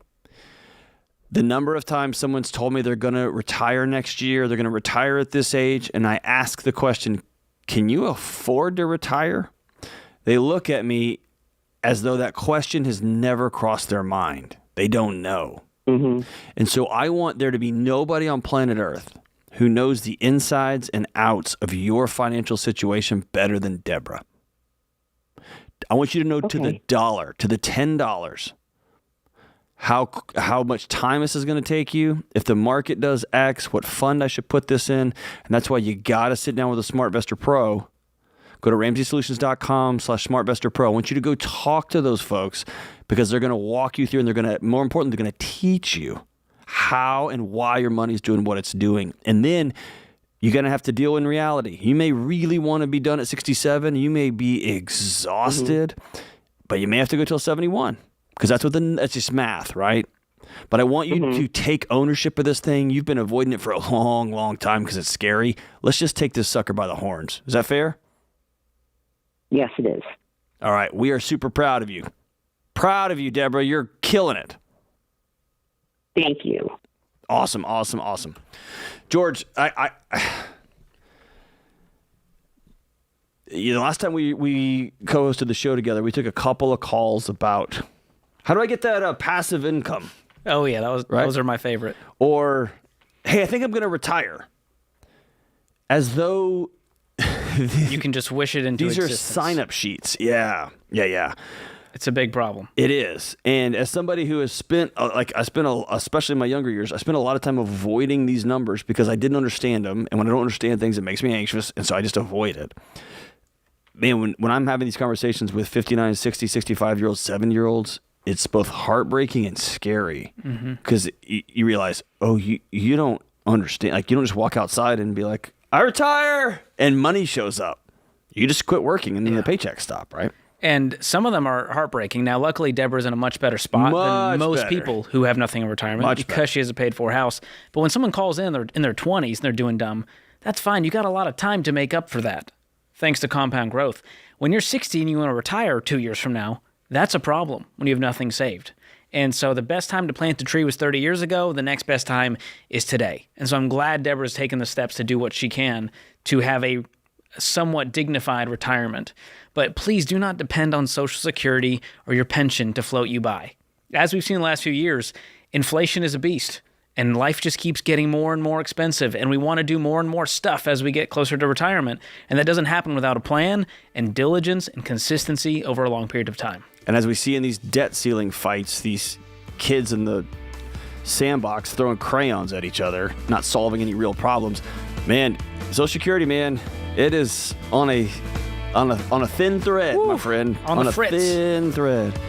The number of times someone's told me they're going to retire next year, they're going to retire at this age, and I ask the question, can you afford to retire? They look at me as though that question has never crossed their mind. They don't know. And so I want there to be nobody on planet Earth who knows the insides and outs of your financial situation better than Deborah. I want you to know to the dollar, to the $10, how much time this is going to take you, if the market does X, what fund I should put this in. And that's why you got to sit down with a SmartVestor Pro. Go to RamseySolutions.com/SmartVestor Pro. I want you to go talk to those folks because they're going to walk you through and they're going to, more importantly, they're going to teach you how and why your money's doing what it's doing. And then you're going to have to deal in reality. You may really want to be done at 67. You may be exhausted, but you may have to go till 71 because that's just math, right? But I want you to take ownership of this thing. You've been avoiding it for a long, long time because it's scary. Let's just take this sucker by the horns. Is that fair? Yes, it is. All right. We are super proud of you. Proud of you, Deborah. You're killing it. Thank you. Awesome, awesome, awesome. George, last time we co-hosted the show together, we took a couple of calls about how do I get that passive income? Oh, yeah, those are my favorite. Or, hey, I think I'm going to retire. As though you can just wish it into existence. These are sign-up sheets. Yeah. It's a big problem. It is. And as somebody who has spent, especially in my younger years, I spent a lot of time avoiding these numbers because I didn't understand them. And when I don't understand things, it makes me anxious. And so I just avoid it. Man, when I'm having these conversations with 59, 60, 65-year-olds, 7-year-olds, it's both heartbreaking and scary because you realize, you don't understand. Like, you don't just walk outside and be like, I retire, and money shows up. You just quit working, and then the paychecks stop, right? And some of them are heartbreaking. Now, luckily, Deborah's in a much better spot than most people who have nothing in retirement because she has a paid-for house. But when someone calls in, they're in their 20s, and they're doing dumb, that's fine. You got a lot of time to make up for that, thanks to compound growth. When you're 60 and you want to retire 2 years from now, that's a problem when you have nothing saved. And so the best time to plant the tree was 30 years ago. The next best time is today. And so I'm glad Deborah's taken the steps to do what she can to have a somewhat dignified retirement. But please do not depend on Social Security or your pension to float you by. As we've seen in the last few years, inflation is a beast. And life just keeps getting more and more expensive, and we want to do more and more stuff as we get closer to retirement. And that doesn't happen without a plan and diligence and consistency over a long period of time. And as we see in these debt ceiling fights, these kids in the sandbox throwing crayons at each other, not solving any real problems. Man, Social Security, man, it is on a thin thread, my friend. On the fritz. Thin thread.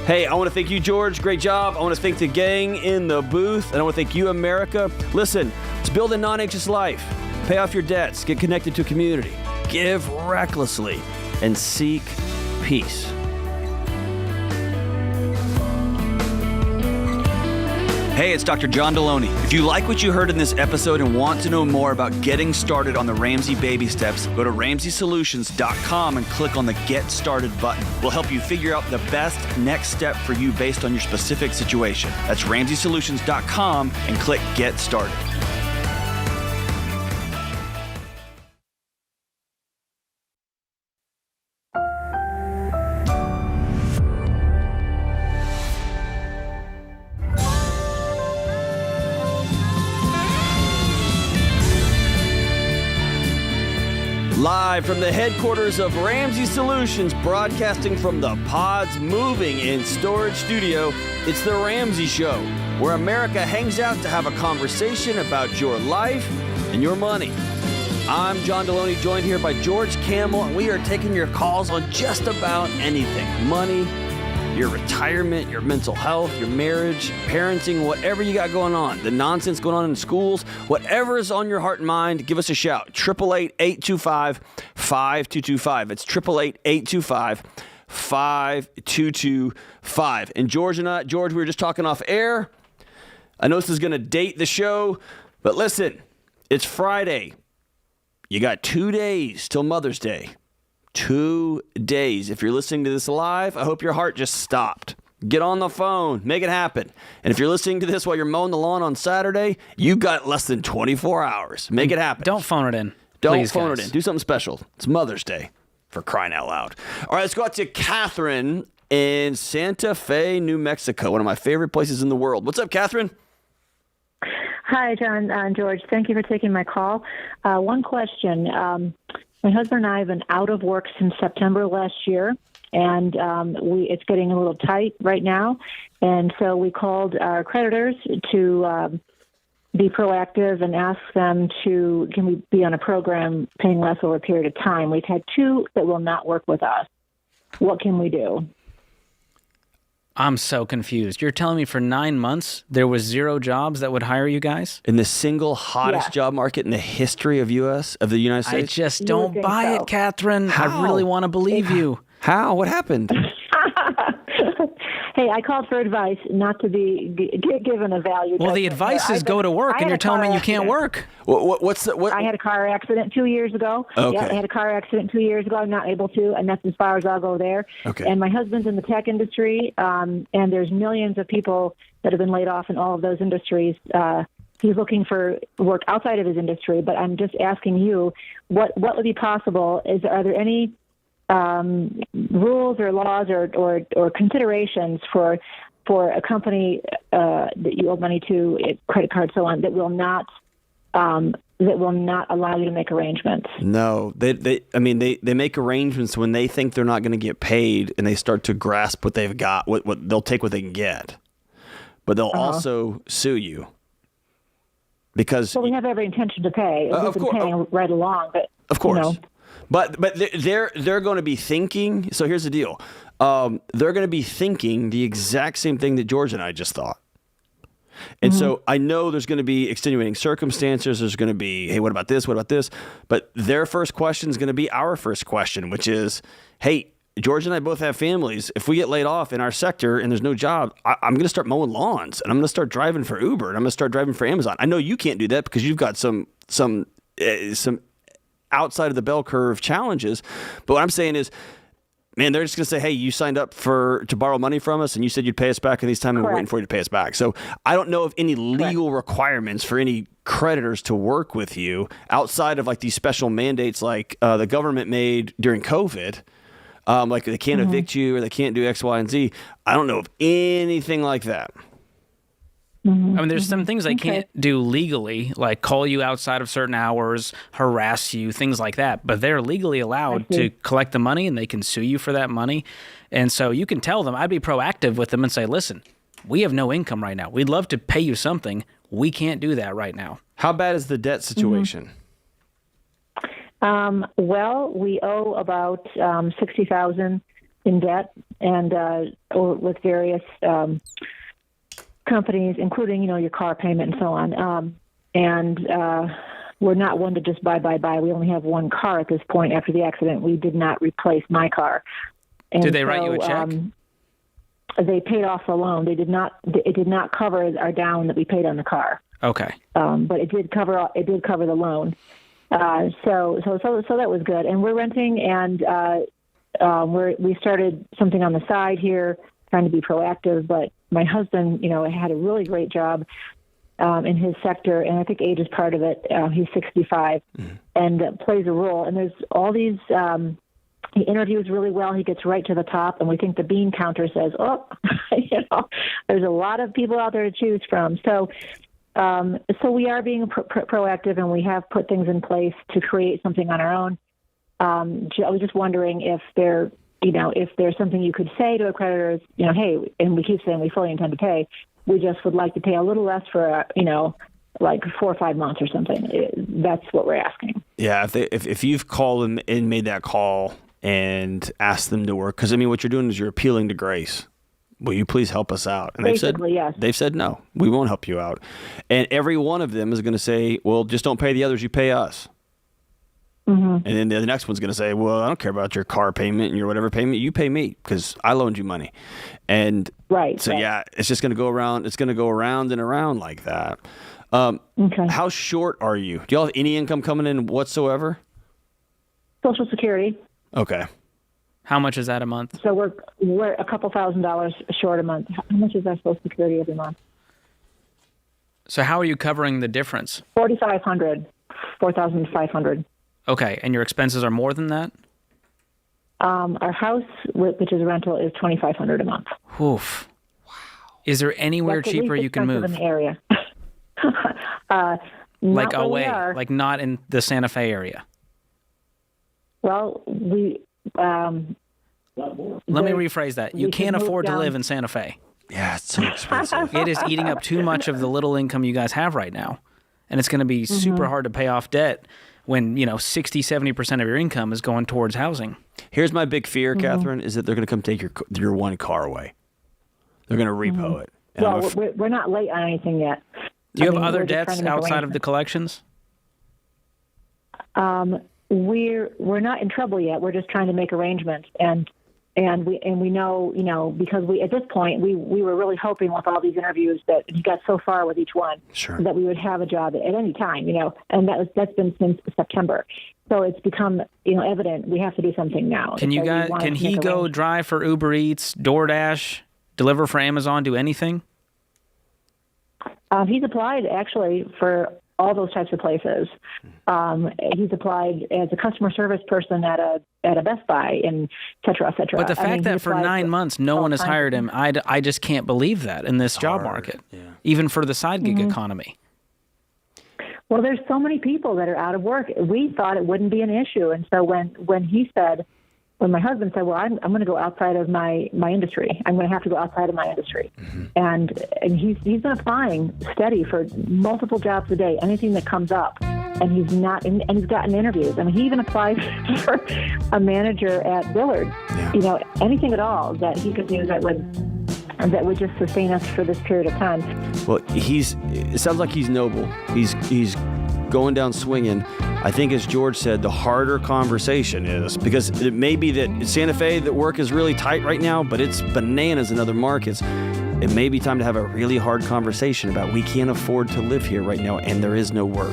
Hey, I want to thank you, George. Great job. I want to thank the gang in the booth, and I want to thank you, America. Listen, let's build a non-anxious life. Pay off your debts. Get connected to a community. Give recklessly and seek peace. Hey, it's Dr. John Deloney. If you like what you heard in this episode and want to know more about getting started on the Ramsey baby steps, go to RamseySolutions.com and click on the Get Started button. We'll help you figure out the best next step for you based on your specific situation. That's RamseySolutions.com and click Get Started. Live from the headquarters of Ramsey Solutions, broadcasting from the Pods Moving and Storage Studio, it's the Ramsey Show, where America hangs out to have a conversation about your life and your money. I'm John Deloney, joined here by George Campbell, and we are taking your calls on just about anything. Money, your retirement, your mental health, your marriage, parenting, whatever you got going on, the nonsense going on in schools, whatever is on your heart and mind, give us a shout. 888-825-5225. It's 888-825-5225. And George, we were just talking off air. I know this is going to date the show, but listen, it's Friday. You got 2 days till Mother's Day. 2 days. If you're listening to this live, I hope your heart just stopped. Get on the phone. Make it happen. And if you're listening to this while you're mowing the lawn on Saturday, you got less than 24 hours. Make it happen. Don't phone it in. Don't phone it in. Do something special. It's Mother's Day, for crying out loud. All right, let's go out to Catherine in Santa Fe, New Mexico, one of my favorite places in the world. What's up, Catherine? Hi, John and George. Thank you for taking my call. One question. My husband and I have been out of work since September last year, and it's getting a little tight right now. And so we called our creditors to be proactive and ask them can we be on a program paying less over a period of time. We've had 2 that will not work with us. What can we do? I'm so confused. You're telling me for 9 months there was 0 jobs that would hire you guys? In the single hottest job market in the history of the United States? I just don't buy it, Catherine. How? I really want to believe you. How? What happened? Hey, I called for advice, not to be given a value. Well, the advice is go to work, and you're telling me you can't work. I had a car accident 2 years ago. Okay. Yeah, I had a car accident 2 years ago. I'm not able to, and that's as far as I'll go there. Okay. And my husband's in the tech industry, and there's millions of people that have been laid off in all of those industries. He's looking for work outside of his industry, but I'm just asking you, what would be possible? Are there any rules or laws or considerations for a company that you owe money to, credit card, so on, that will not allow you to make arrangements? No, they make arrangements when they think they're not going to get paid, and they start to grasp what they've got. What they'll take what they can get, but they'll also sue you because. Well, we have every intention to pay. We've been paying right along, but of course. You know. But they're going to be thinking. So here's the deal. They're going to be thinking the exact same thing that George and I just thought. And so I know there's going to be extenuating circumstances. There's going to be, hey, what about this? What about this? But their first question is going to be our first question, which is, hey, George and I both have families. If we get laid off in our sector and there's no job, I'm going to start mowing lawns, and I'm going to start driving for Uber, and I'm going to start driving for Amazon. I know you can't do that because you've got some outside of the bell curve challenges. But what I'm saying is, man, they're just going to say, hey, you signed up to borrow money from us and you said you'd pay us back in these time and we're waiting for you to pay us back. So I don't know of any legal requirements for any creditors to work with you outside of like these special mandates like the government made during COVID. Like they can't evict you or they can't do X, Y, and Z. I don't know of anything like that. I mean, there's some things they can't do legally, like call you outside of certain hours, harass you, things like that. But they're legally allowed to collect the money, and they can sue you for that money. And so you can tell them, I'd be proactive with them and say, listen, we have no income right now. We'd love to pay you something. We can't do that right now. How bad is the debt situation? Well, we owe about $60,000 in debt, and or with various companies, including, your car payment and so on. And we're not one to just buy. We only have one car at this point after the accident. We did not replace my car. And did they write you a check? They paid off the loan. It did not cover our down that we paid on the car. Okay. But it did cover the loan. So that was good. And we're renting, and we started something on the side here, trying to be proactive, but my husband, had a really great job in his sector, and I think age is part of it. He's 65 and plays a role. And there's all these, he interviews really well. He gets right to the top, and we think the bean counter says, there's a lot of people out there to choose from. So we are being proactive, and we have put things in place to create something on our own. I was just wondering if if there's something you could say to a creditor, hey, and we keep saying we fully intend to pay, we just would like to pay a little less for, like 4 or 5 months or something. That's what we're asking. Yeah, if you've called them and made that call and asked them to work, because, what you're doing is you're appealing to grace. Will you please help us out? And yes. They've said, no, we won't help you out. And every one of them is going to say, well, just don't pay the others, you pay us. And then the next one's going to say, well, I don't care about your car payment and your whatever payment. You pay me because I loaned you money. And yeah, it's just going to go around. It's going to go around and around like that. How short are you? Do y'all have any income coming in whatsoever? Social Security. Okay. How much is that a month? So we're a couple $1,000s short a month. How much is our Social Security every month? So how are you covering the difference? $4,500. Okay, and your expenses are more than that? Our house, which is a rental, is $2,500 a month. Oof. Wow. Is there anywhere cheaper you can move? In the area. Like away, like not in the Santa Fe area? Well, let me rephrase that. You can't afford to live in Santa Fe. Yeah, it's so expensive. It is eating up too much of the little income you guys have right now. And it's going to be super hard to pay off debt when, 60, 70% of your income is going towards housing. Here's my big fear, Catherine, is that they're going to come take your one car away. They're going to repo it. And well, we're not late on anything yet. Do you have other debts outside of the collections? We're not in trouble yet. We're just trying to make arrangements, and we know, because at this point we were really hoping with all these interviews that we got so far with each one that we would have a job at any time, and that's been since September. So it's become evident we have to do something now. Can he go drive for Uber Eats, DoorDash, deliver for Amazon, do anything? He's applied actually for all those types of places. He's applied as a customer service person at a Best Buy, and et cetera, et cetera. But the fact that for 9 months no one has hired him, I just can't believe that in this job market, even for the side gig economy. Well, there's so many people that are out of work. We thought it wouldn't be an issue, and so when my husband said, well, I'm going to go outside of my industry. I'm going to have to go outside of my industry. And he's been applying steady for multiple jobs a day, anything that comes up. And he's gotten interviews. I mean, he even applied for a manager at Dillard's. Anything at all that he could do that would just sustain us for this period of time. Well, it sounds like he's noble. He's going down swinging. I think, as George said, the harder conversation is, because it may be that in Santa Fe, the work is really tight right now, but it's bananas in other markets. It may be time to have a really hard conversation about we can't afford to live here right now, and there is no work.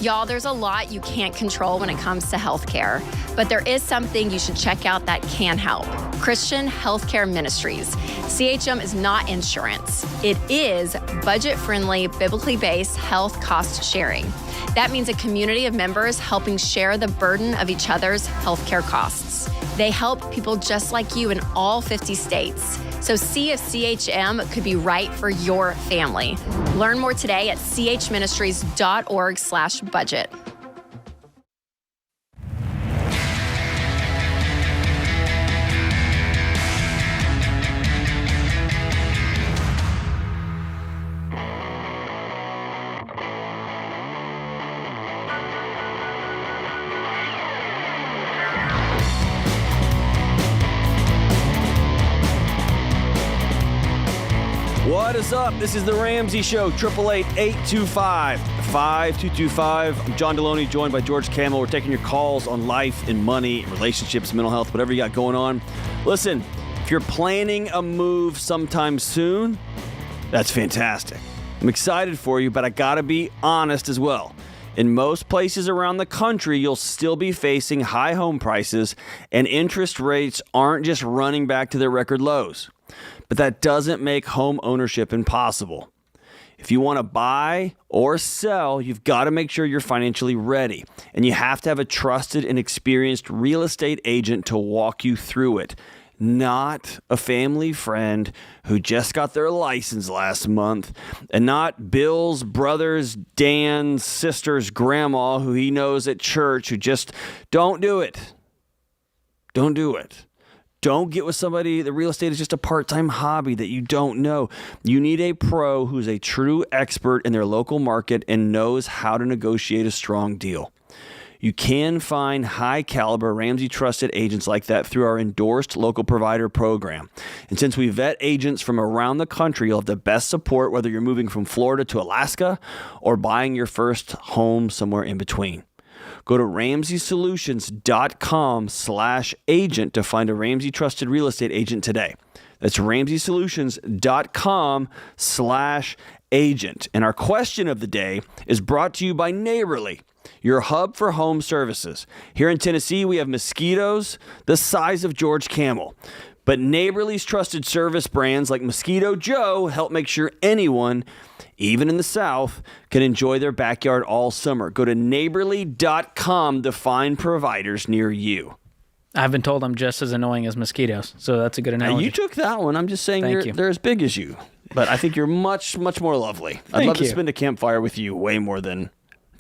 Y'all, there's a lot you can't control when it comes to healthcare, but there is something you should check out that can help. Christian Healthcare Ministries. CHM is not insurance. It is budget-friendly, biblically based health cost sharing. That means a community of members helping share the burden of each other's healthcare costs. They help people just like you in all 50 states. So see if CHM could be right for your family. Learn more today at chministries.org/budget. What is up? This is the Ramsey Show, 888-825-5225. I'm John Deloney, joined by George Camel. We're taking your calls on life and money, relationships, mental health, whatever you got going on. Listen, if you're planning a move sometime soon, that's fantastic. I'm excited for you, but I gotta be honest as well. In most places around the country, you'll still be facing high home prices, and interest rates aren't just running back to their record lows. But that doesn't make home ownership impossible. If you want to buy or sell, you've got to make sure you're financially ready. And you have to have a trusted and experienced real estate agent to walk you through it. Not a family friend who just got their license last month, and not Bill's brother's, Dan's sister's grandma who he knows at church who just don't do it. Don't do it. Don't get with somebody. The real estate is just a part-time hobby that you don't know. You need a pro who's a true expert in their local market and knows how to negotiate a strong deal. You can find high-caliber Ramsey trusted agents like that through our endorsed local provider program. And since we vet agents from around the country, you'll have the best support whether you're moving from Florida to Alaska or buying your first home somewhere in between. Go to RamseySolutions.com/agent to find a Ramsey trusted real estate agent today. That's RamseySolutions.com/agent. And our question of the day is brought to you by Neighborly, your hub for home services. Here in Tennessee, we have mosquitoes the size of George Camel. But Neighborly's trusted service brands like Mosquito Joe help make sure anyone, even in the South, can enjoy their backyard all summer. Go to neighborly.com to find providers near you. I've been told I'm just as annoying as mosquitoes, so that's a good analogy. Now, you took that one. I'm just saying they're as big as you. But I think you're much, much more lovely. I'd love to spend a campfire with you way more than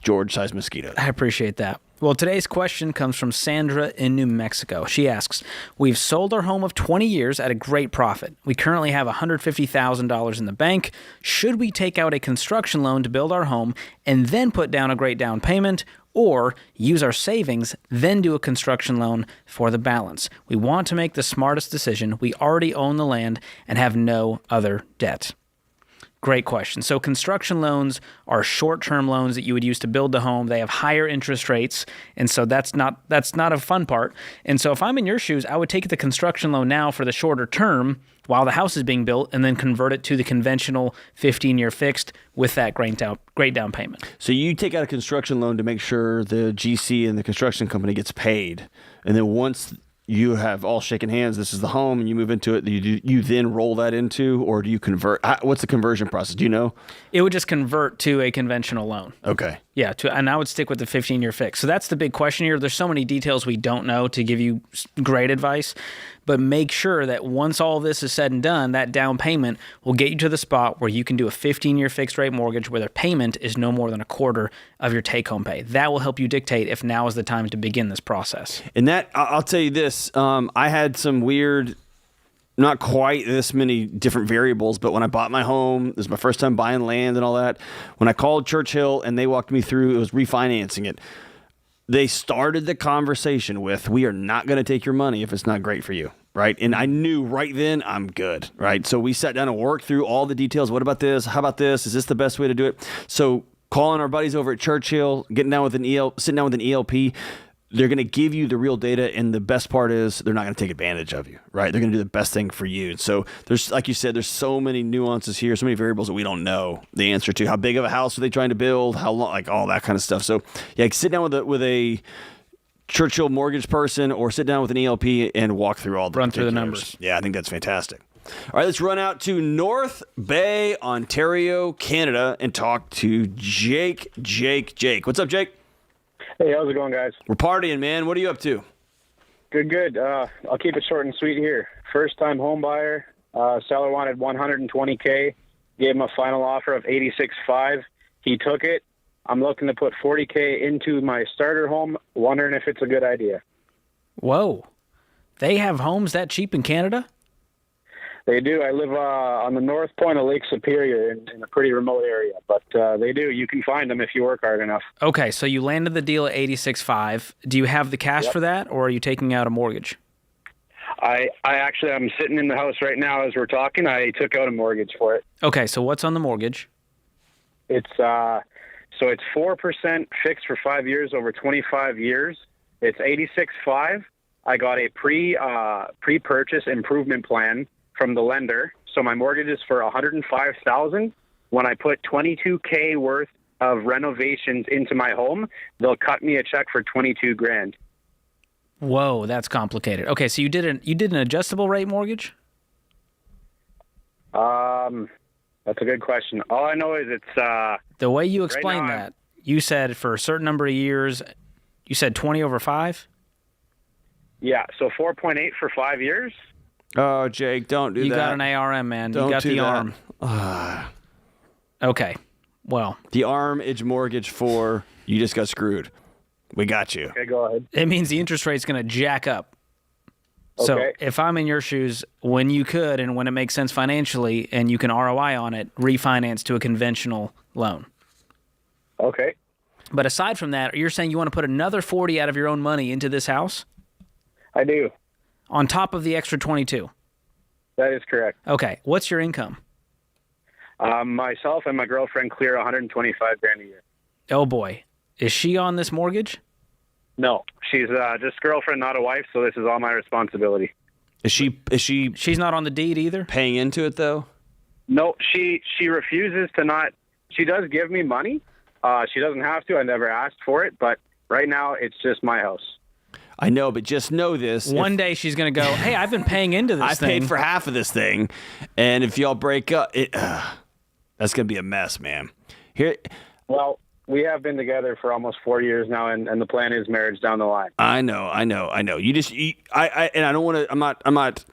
George-sized mosquitoes. I appreciate that. Well, today's question comes from Sandra in New Mexico. She asks, we've sold our home of 20 years at a great profit. We currently have $150,000 in the bank. Should we take out a construction loan to build our home and then put down a great down payment, or use our savings, then do a construction loan for the balance? We want to make the smartest decision. We already own the land and have no other debt. Great question. So construction loans are short-term loans that you would use to build the home. They have higher interest rates, and so that's not a fun part. And so if I'm in your shoes, I would take the construction loan now for the shorter term while the house is being built, and then convert it to the conventional 15-year fixed with that great down payment. So you take out a construction loan to make sure the GC and the construction company gets paid, and then once you have all shaken hands, this is the home, and you move into it, you then roll that into, or do you convert? What's the conversion process? Do you know? It would just convert to a conventional loan. Okay. Yeah, and I would stick with the 15-year fix. So that's the big question here. There's so many details we don't know to give you great advice, but make sure that once all this is said and done, that down payment will get you to the spot where you can do a 15-year fixed rate mortgage where the payment is no more than a quarter of your take-home pay. That will help you dictate if now is the time to begin this process. And that, I'll tell you this, I had some weird, not quite this many different variables, but when I bought my home, this was my first time buying land and all that. When I called Churchill and they walked me through, it was refinancing it. They started the conversation with, we are not going to take your money if it's not great for you, right? And I knew right then I'm good, right? So we sat down and worked through all the details. What about this? How about this? Is this the best way to do it? So calling our buddies over at Churchill, sitting down with an ELP, they're going to give you the real data, and the best part is they're not going to take advantage of you, right? They're going to do the best thing for you. So there's, like you said, there's so many nuances here, so many variables that we don't know the answer to. How big of a house are they trying to build? How long? Like all that kind of stuff. So yeah, sit down with a Churchill Mortgage person, or sit down with an ELP and walk through all the run through the particulars. numbers. Yeah, I think that's fantastic. All right, let's run out to North Bay, Ontario, Canada, and talk to Jake. Jake, what's up, Jake? Hey, how's it going, guys? We're partying, man. What are you up to? Good. I'll keep it short and sweet here. First-time home buyer. Seller wanted $120K. Gave him a final offer of $86,500. He took it. I'm looking to put $40K into my starter home. Wondering if it's a good idea. Whoa. They have homes that cheap in Canada? They do. I live on the north point of Lake Superior in a pretty remote area, but they do. You can find them if you work hard enough. Okay, so you landed the deal at $86,500. Do you have the cash for that, or are you taking out a mortgage? I'm sitting in the house right now as we're talking. I took out a mortgage for it. Okay, so what's on the mortgage? It's 4% fixed for 5 years over 25 years. It's $86,500. I got a pre-purchase improvement plan from the lender. So my mortgage is for $105,000. When I put $22K worth of renovations into my home, they'll cut me a check for $22,000. Whoa, that's complicated. Okay, so you did an adjustable rate mortgage? That's a good question. All I know is it's the way you explained that. You said for a certain number of years, you said 20 over 5? Yeah, so 4.8 for 5 years. Oh, Jake, don't do that. You got an ARM, man. You got the ARM. Okay, well. The ARM-age mortgage for you just got screwed. We got you. Okay, go ahead. It means the interest rate's going to jack up. Okay. So if I'm in your shoes, when you could and when it makes sense financially and you can ROI on it, refinance to a conventional loan. Okay. But aside from that, you're saying you want to put another 40 out of your own money into this house? I do. On top of the extra 22? That is correct. Okay. What's your income? Myself and my girlfriend clear $125,000 a year. Oh, boy. Is she on this mortgage? No. She's just girlfriend, not a wife, so this is all my responsibility. Is she? She's not on the deed either? Paying into it, though? No, she refuses to not. She does give me money. She doesn't have to. I never asked for it, but right now it's just my house. I know, but just know this. One day she's going to go, hey, I've been paying into this thing. I paid for half of this thing, and if y'all break up, that's going to be a mess, man. Well, we have been together for almost 4 years now, and the plan is marriage down the line. I know. I don't want to. I'm not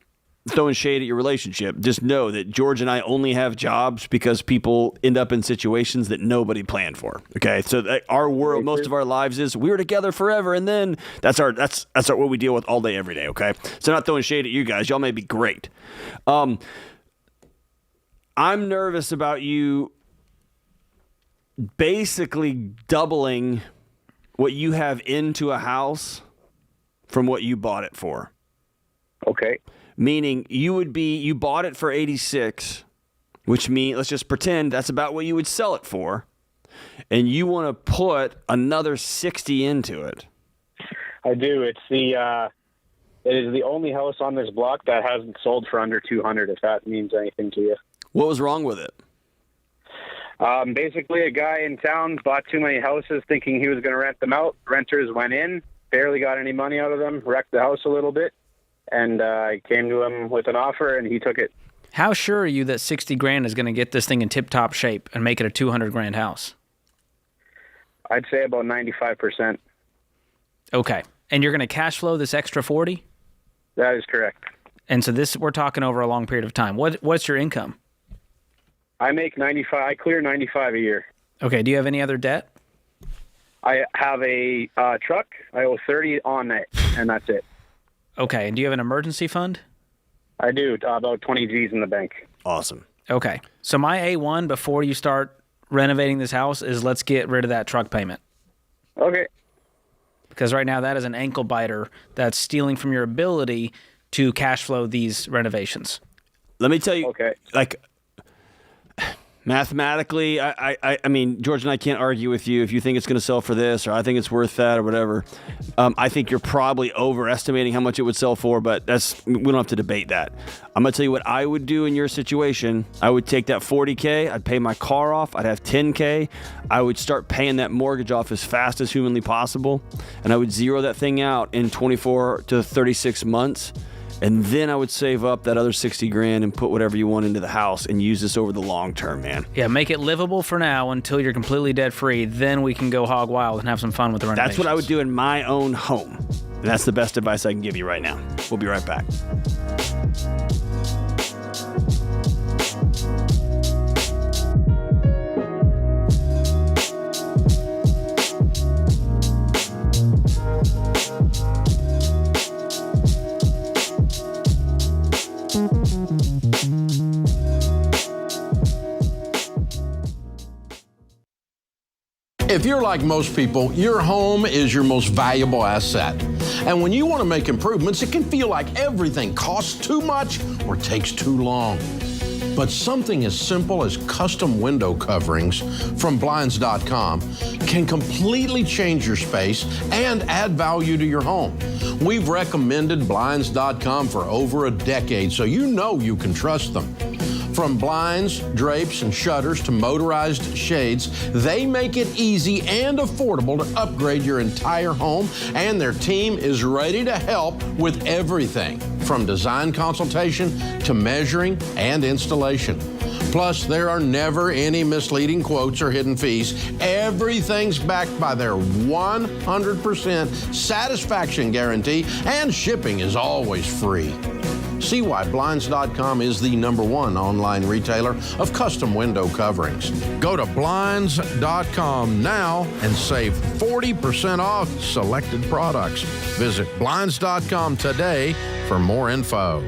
throwing shade at your relationship. Just know that George and I only have jobs because people end up in situations that nobody planned for. Okay, so our world, most of our lives is we were together forever, and then that's what we deal with all day, every day. Okay, so not throwing shade at you guys. Y'all may be great. I'm nervous about you basically doubling what you have into a house from what you bought it for. Okay. Meaning you bought it for 86, which means, let's just pretend that's about what you would sell it for, and you want to put another 60 into it. I do. It is the only house on this block that hasn't sold for under 200, if that means anything to you. What was wrong with it? Basically, a guy in town bought too many houses thinking he was going to rent them out. Renters went in, barely got any money out of them, wrecked the house a little bit. And I came to him with an offer, and he took it. How sure are you that $60,000 is going to get this thing in tip-top shape and make it a $200,000 house? I'd say about 95%. Okay. And you're going to cash flow this extra 40? That is correct. And so we're talking over a long period of time. What's your income? I make 95. I clear 95 a year. Okay. Do you have any other debt? I have a truck. I owe 30 on it, and that's it. Okay, and do you have an emergency fund? I do, about 20 G's in the bank. Awesome. Okay, so my A1 before you start renovating this house is let's get rid of that truck payment. Okay. Because right now that is an ankle biter that's stealing from your ability to cash flow these renovations. Let me tell you, okay. Mathematically, I mean, George and I can't argue with you if you think it's going to sell for this or I think it's worth that or whatever. I think you're probably overestimating how much it would sell for, but we don't have to debate that. I'm going to tell you what I would do in your situation. I would take that $40K. I'd pay my car off. I'd have $10K. I would start paying that mortgage off as fast as humanly possible, and I would zero that thing out in 24 to 36 months. And then I would save up that other $60,000 and put whatever you want into the house and use this over the long term, man. Yeah, make it livable for now until you're completely debt free. Then we can go hog wild and have some fun with the renovations. That's what I would do in my own home. And that's the best advice I can give you right now. We'll be right back. If you're like most people, your home is your most valuable asset. And when you want to make improvements, it can feel like everything costs too much or takes too long. But something as simple as custom window coverings from Blinds.com can completely change your space and add value to your home. We've recommended Blinds.com for over a decade, so you know you can trust them. From blinds, drapes, and shutters to motorized shades, they make it easy and affordable to upgrade your entire home, and their team is ready to help with everything from design consultation to measuring and installation. Plus, there are never any misleading quotes or hidden fees. Everything's backed by their 100% satisfaction guarantee, and shipping is always free. See why Blinds.com is the #1 online retailer of custom window coverings. Go to Blinds.com now and save 40% off selected products. Visit Blinds.com today for more info.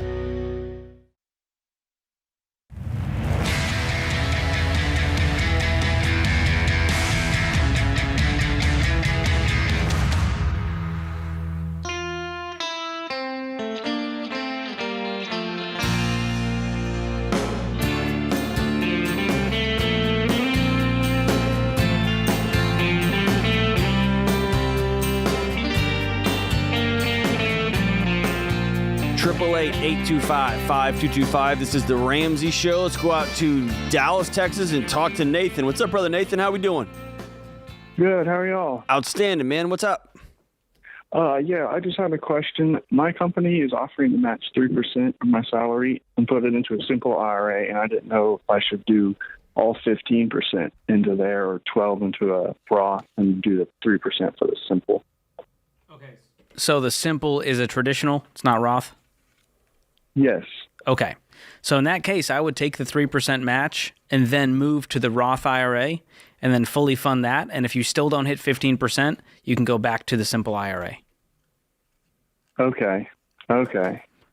Triple-8 825-5225. This is the Ramsey Show. Let's go out to Dallas, Texas, and talk to Nathan. What's up, brother Nathan? How we doing? Good. How are y'all? Outstanding, man. What's up? Yeah, I just had a question. My company is offering to match 3% of my salary and put it into a simple IRA, and I didn't know if I should do all 15% into there or 12 into a Roth and do the 3% for the simple. Okay. So the simple is a traditional. It's not Roth? Yes. Okay. So in that case, I would take the 3% match and then move to the Roth IRA and then fully fund that. And if you still don't hit 15%, you can go back to the simple IRA. Okay.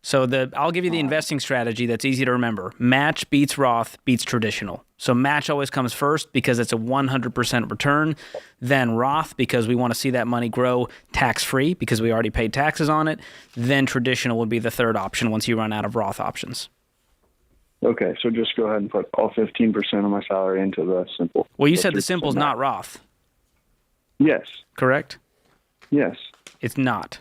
So I'll give you the investing strategy that's easy to remember. Match beats Roth beats traditional. So match always comes first because it's a 100% return. Then Roth because we want to see that money grow tax-free because we already paid taxes on it. Then traditional would be the third option once you run out of Roth options. Okay, so just go ahead and put all 15% of my salary into the simple. Well, you said the simple's not Roth. Yes. Correct? Yes. It's not.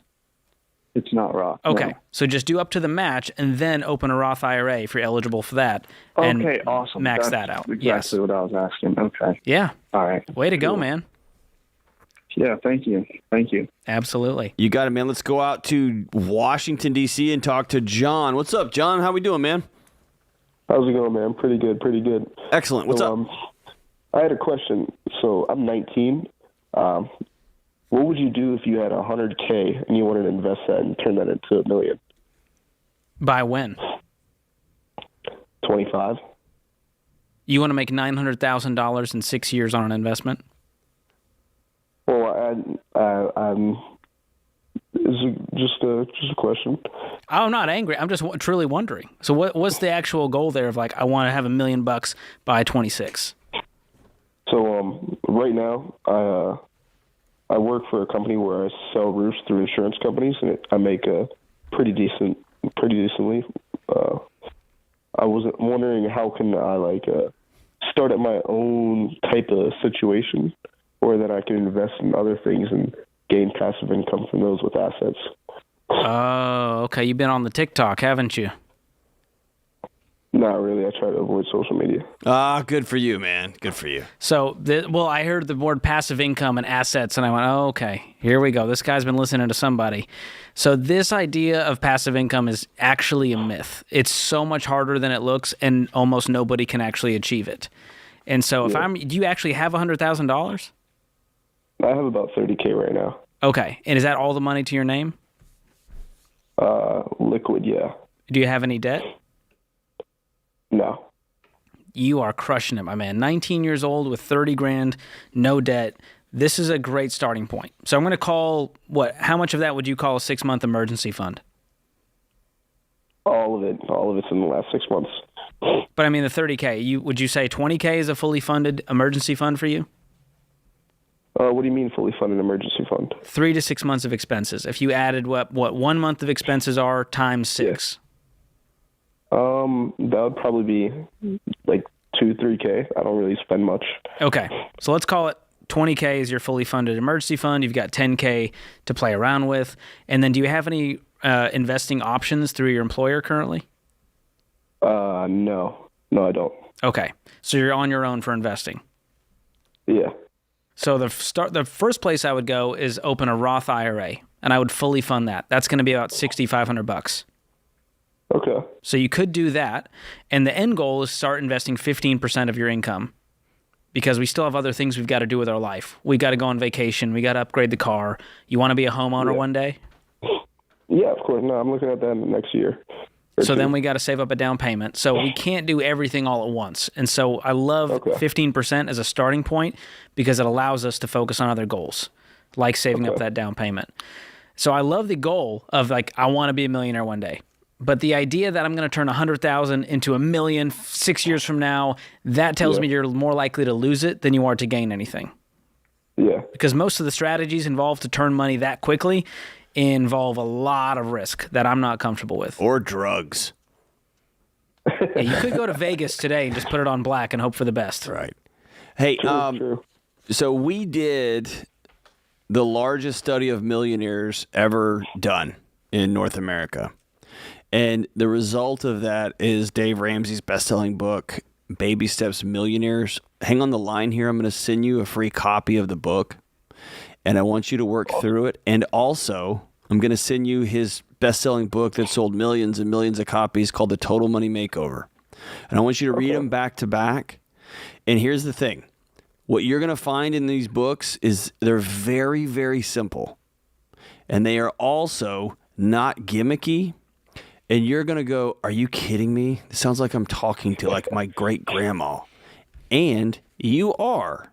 It's not Roth. Okay, no. So just do up to the match and then open a Roth IRA if you're eligible for that. And okay, awesome. Max That's that out. Exactly what I was asking. Okay. Yeah. All right. Way to go, man. Yeah, thank you. Absolutely. You got it, man. Let's go out to Washington, D.C. and talk to John. What's up, John? How we doing, man? How's it going, man? Pretty good. Excellent. What's up? I had a question. So I'm 19. What would you do if you had $100K and you wanted to invest that and turn that into $1 million? By when? 25. You want to make $900,000 in 6 years on an investment? Well, I'm just a question. I'm not angry. I'm just truly wondering. So what's the actual goal there of like, I want to have $1 million by 26? So right now, I work for a company where I sell roofs through insurance companies, and I make pretty decently. I was wondering how can I start at my own type of situation, or that I can invest in other things and gain passive income from those with assets. Oh, okay. You've been on the TikTok, haven't you? Not really. I try to avoid social media. Good for you, man. Good for you. So, I heard the word passive income and assets, and I went, oh, okay, here we go. This guy's been listening to somebody. So this idea of passive income is actually a myth. It's so much harder than it looks, and almost nobody can actually achieve it. And so do you actually have $100,000? I have about $30K right now. Okay. And is that all the money to your name? Liquid, yeah. Do you have any debt? No. You are crushing it, my man. 19 years old with 30 grand, no debt. This is a great starting point. So I'm going to call, how much of that would you call a 6-month emergency fund? All of it. All of it's in the last 6 months. But I mean, the 30K, would you say 20K is a fully funded emergency fund for you? What do you mean fully funded emergency fund? 3 to 6 months of expenses. If you added what 1 month of expenses are times 6. That would probably be like 2-3K. I don't really spend much. Okay. So let's call it 20K is your fully funded emergency fund. You've got 10K to play around with. And then do you have any investing options through your employer currently? No. No, I don't. Okay. So you're on your own for investing. Yeah. So the first place I would go is open a Roth IRA, and I would fully fund that. That's going to be about $6,500. Okay. So you could do that, and the end goal is start investing 15% of your income, because we still have other things we've got to do with our life. We got to go on vacation. We got to upgrade the car. You want to be a homeowner one day? Yeah, of course. No, I'm looking at that next year. So then we got to save up a down payment. So we can't do everything all at once. And so I love 15% as a starting point, because it allows us to focus on other goals, like saving up that down payment. So I love the goal of I want to be a millionaire one day. But the idea that I'm going to turn 100,000 into $1 million 6 years from now, that tells me you're more likely to lose it than you are to gain anything. Yeah. Because most of the strategies involved to turn money that quickly involve a lot of risk that I'm not comfortable with. Or drugs. Yeah, you could go to Vegas today and just put it on black and hope for the best. Right. Hey, True. So we did the largest study of millionaires ever done in North America. And the result of that is Dave Ramsey's best-selling book, Baby Steps Millionaires. Hang on the line here. I'm going to send you a free copy of the book, and I want you to work through it. And also, I'm going to send you his best-selling book that sold millions and millions of copies called The Total Money Makeover. And I want you to read them back to back. And here's the thing. What you're going to find in these books is they're very, very simple. And they are also not gimmicky. And you're going to go, are you kidding me? This sounds like I'm talking to my great-grandma. And you are.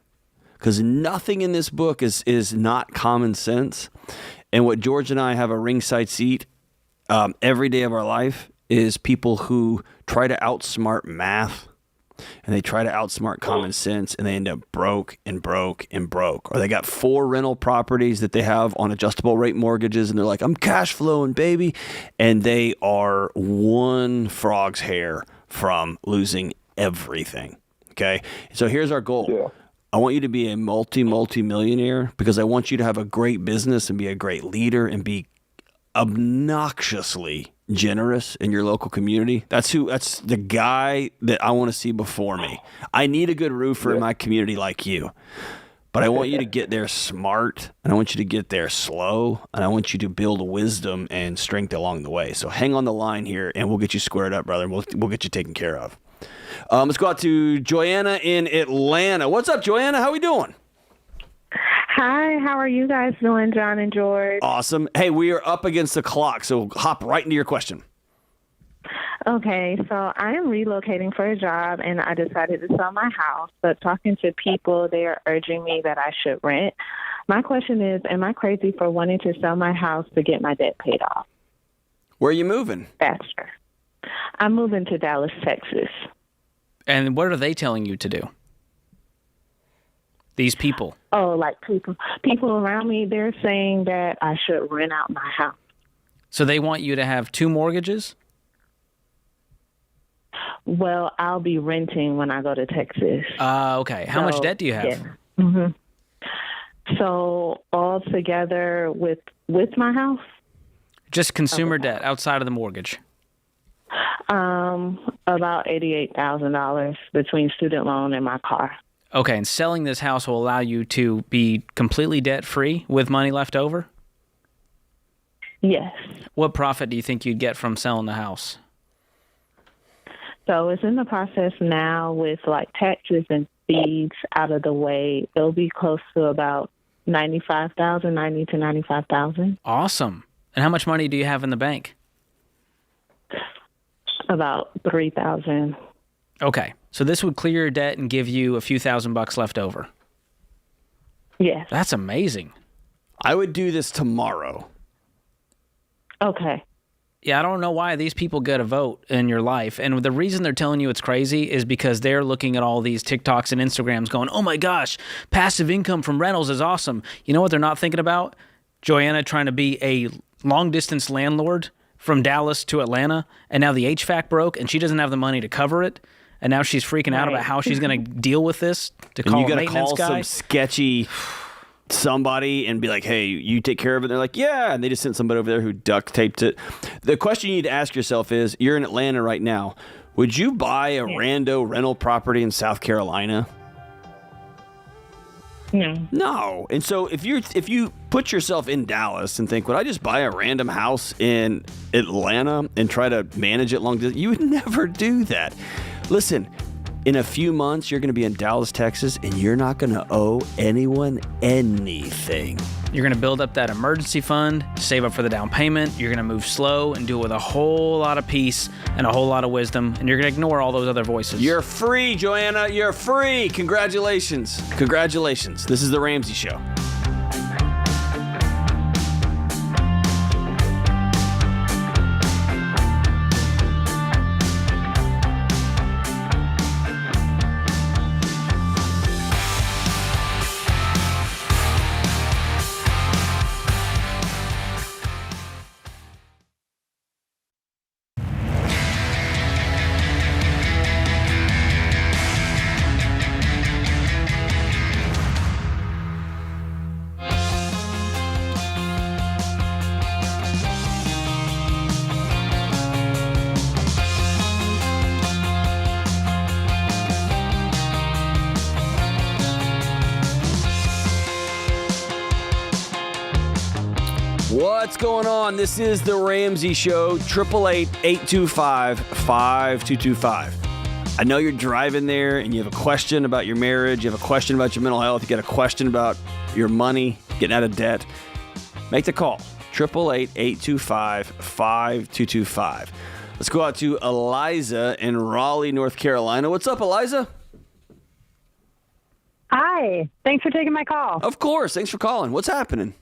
Because nothing in this book is not common sense. And what George and I have a ringside seat every day of our life is people who try to outsmart math, and they try to outsmart common sense, and they end up broke and broke and broke. Or they got 4 rental properties that they have on adjustable rate mortgages, and they're like, I'm cash flowing, baby. And they are one frog's hair from losing everything. Okay? So here's our goal. Yeah. I want you to be a multi-millionaire, because I want you to have a great business and be a great leader and be obnoxiously generous in your local community. That's the guy that I want to see before me. I need a good roofer in my community like you. But I want you to get there smart, and I want you to get there slow, and I want you to build wisdom and strength along the way. So hang on the line here, and we'll get you squared up, brother. We'll get you taken care of. Let's go out to Joanna in Atlanta. What's up, Joanna? How we doing? Hi, how are you guys doing, John and George? Awesome. Hey, we are up against the clock, so hop right into your question. Okay, so I am relocating for a job, and I decided to sell my house, but talking to people, they are urging me that I should rent. My question is, am I crazy for wanting to sell my house to get my debt paid off? Where are you moving? Faster. I'm moving to Dallas, Texas. And what are they telling you to do? These people. Oh, like people around me, they're saying that I should rent out my house. So they want you to have 2 mortgages? Well, I'll be renting when I go to Texas. Okay. How much debt do you have? Yeah. Mm-hmm. So altogether with my house? Just consumer debt outside of the mortgage. About $88,000 between student loan and my car. Okay, and selling this house will allow you to be completely debt-free with money left over? Yes. What profit do you think you'd get from selling the house? So it's in the process now with like taxes and fees out of the way. It'll be close to about $90,000 to $95,000. Awesome. And how much money do you have in the bank? About $3,000. Okay, so this would clear your debt and give you a few $1,000 left over. Yes. That's amazing. I would do this tomorrow. Okay. Yeah, I don't know why these people get a vote in your life. And the reason they're telling you it's crazy is because they're looking at all these TikToks and Instagrams going, oh my gosh, passive income from rentals is awesome. You know what they're not thinking about? Joanna trying to be a long-distance landlord from Dallas to Atlanta, and now the HVAC broke, and she doesn't have the money to cover it, and now she's freaking out about how she's going to deal with this to call a maintenance guy. Some sketchy somebody and be like, hey, you take care of it. And they're like, yeah, and they just sent somebody over there who duct taped it. The question you need to ask yourself is, you're in Atlanta right now. Would you buy a rando rental property in South Carolina? No. And so if you put yourself in Dallas and think, would I just buy a random house in Atlanta and try to manage it long distance? You would never do that. Listen, in a few months, you're going to be in Dallas, Texas, and you're not going to owe anyone anything. You're going to build up that emergency fund, save up for the down payment. You're going to move slow and do it with a whole lot of peace and a whole lot of wisdom, and you're going to ignore all those other voices. You're free, Joanna. You're free. Congratulations. Congratulations. This is The Ramsey Show. What's going on? This is The Ramsey Show, 888-825-5225. I know you're driving there and you have a question about your marriage, you have a question about your mental health, you got a question about your money, getting out of debt. Make the call, 888-825-5225. Let's go out to Eliza in Raleigh, North Carolina. What's up, Eliza? Hi. Thanks for taking my call. Of course. Thanks for calling. What's happening?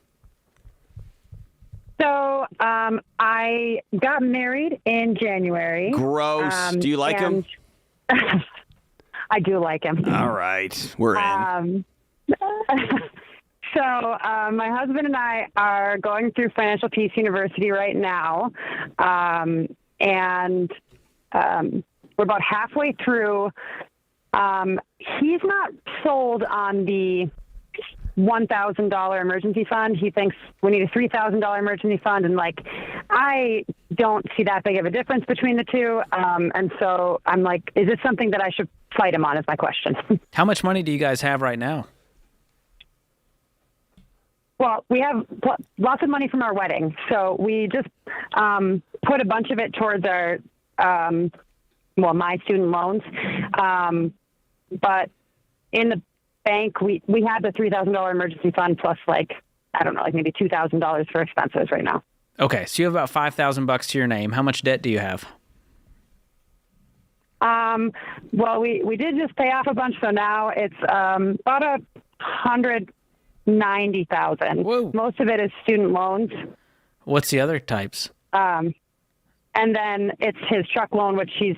So I got married in January. Gross. Do you like him? I do like him. All right. We're in. So my husband and I are going through Financial Peace University right now. And we're about halfway through. He's not sold on the $1,000 emergency fund. He thinks we need a $3,000 emergency fund, and I don't see that big of a difference between the two. And so I'm like, is this something that I should fight him on? Is my question. How much money do you guys have right now? Well, we have lots of money from our wedding, so we just put a bunch of it towards our my student loans. But in the bank, we had the $3,000 emergency fund plus maybe $2,000 for expenses right now. Okay, so you have about $5,000 to your name. How much debt do you have? Well, we did just pay off a bunch, so now it's about $190,000. Most of it is student loans. What's the other types? And then it's his truck loan, which he's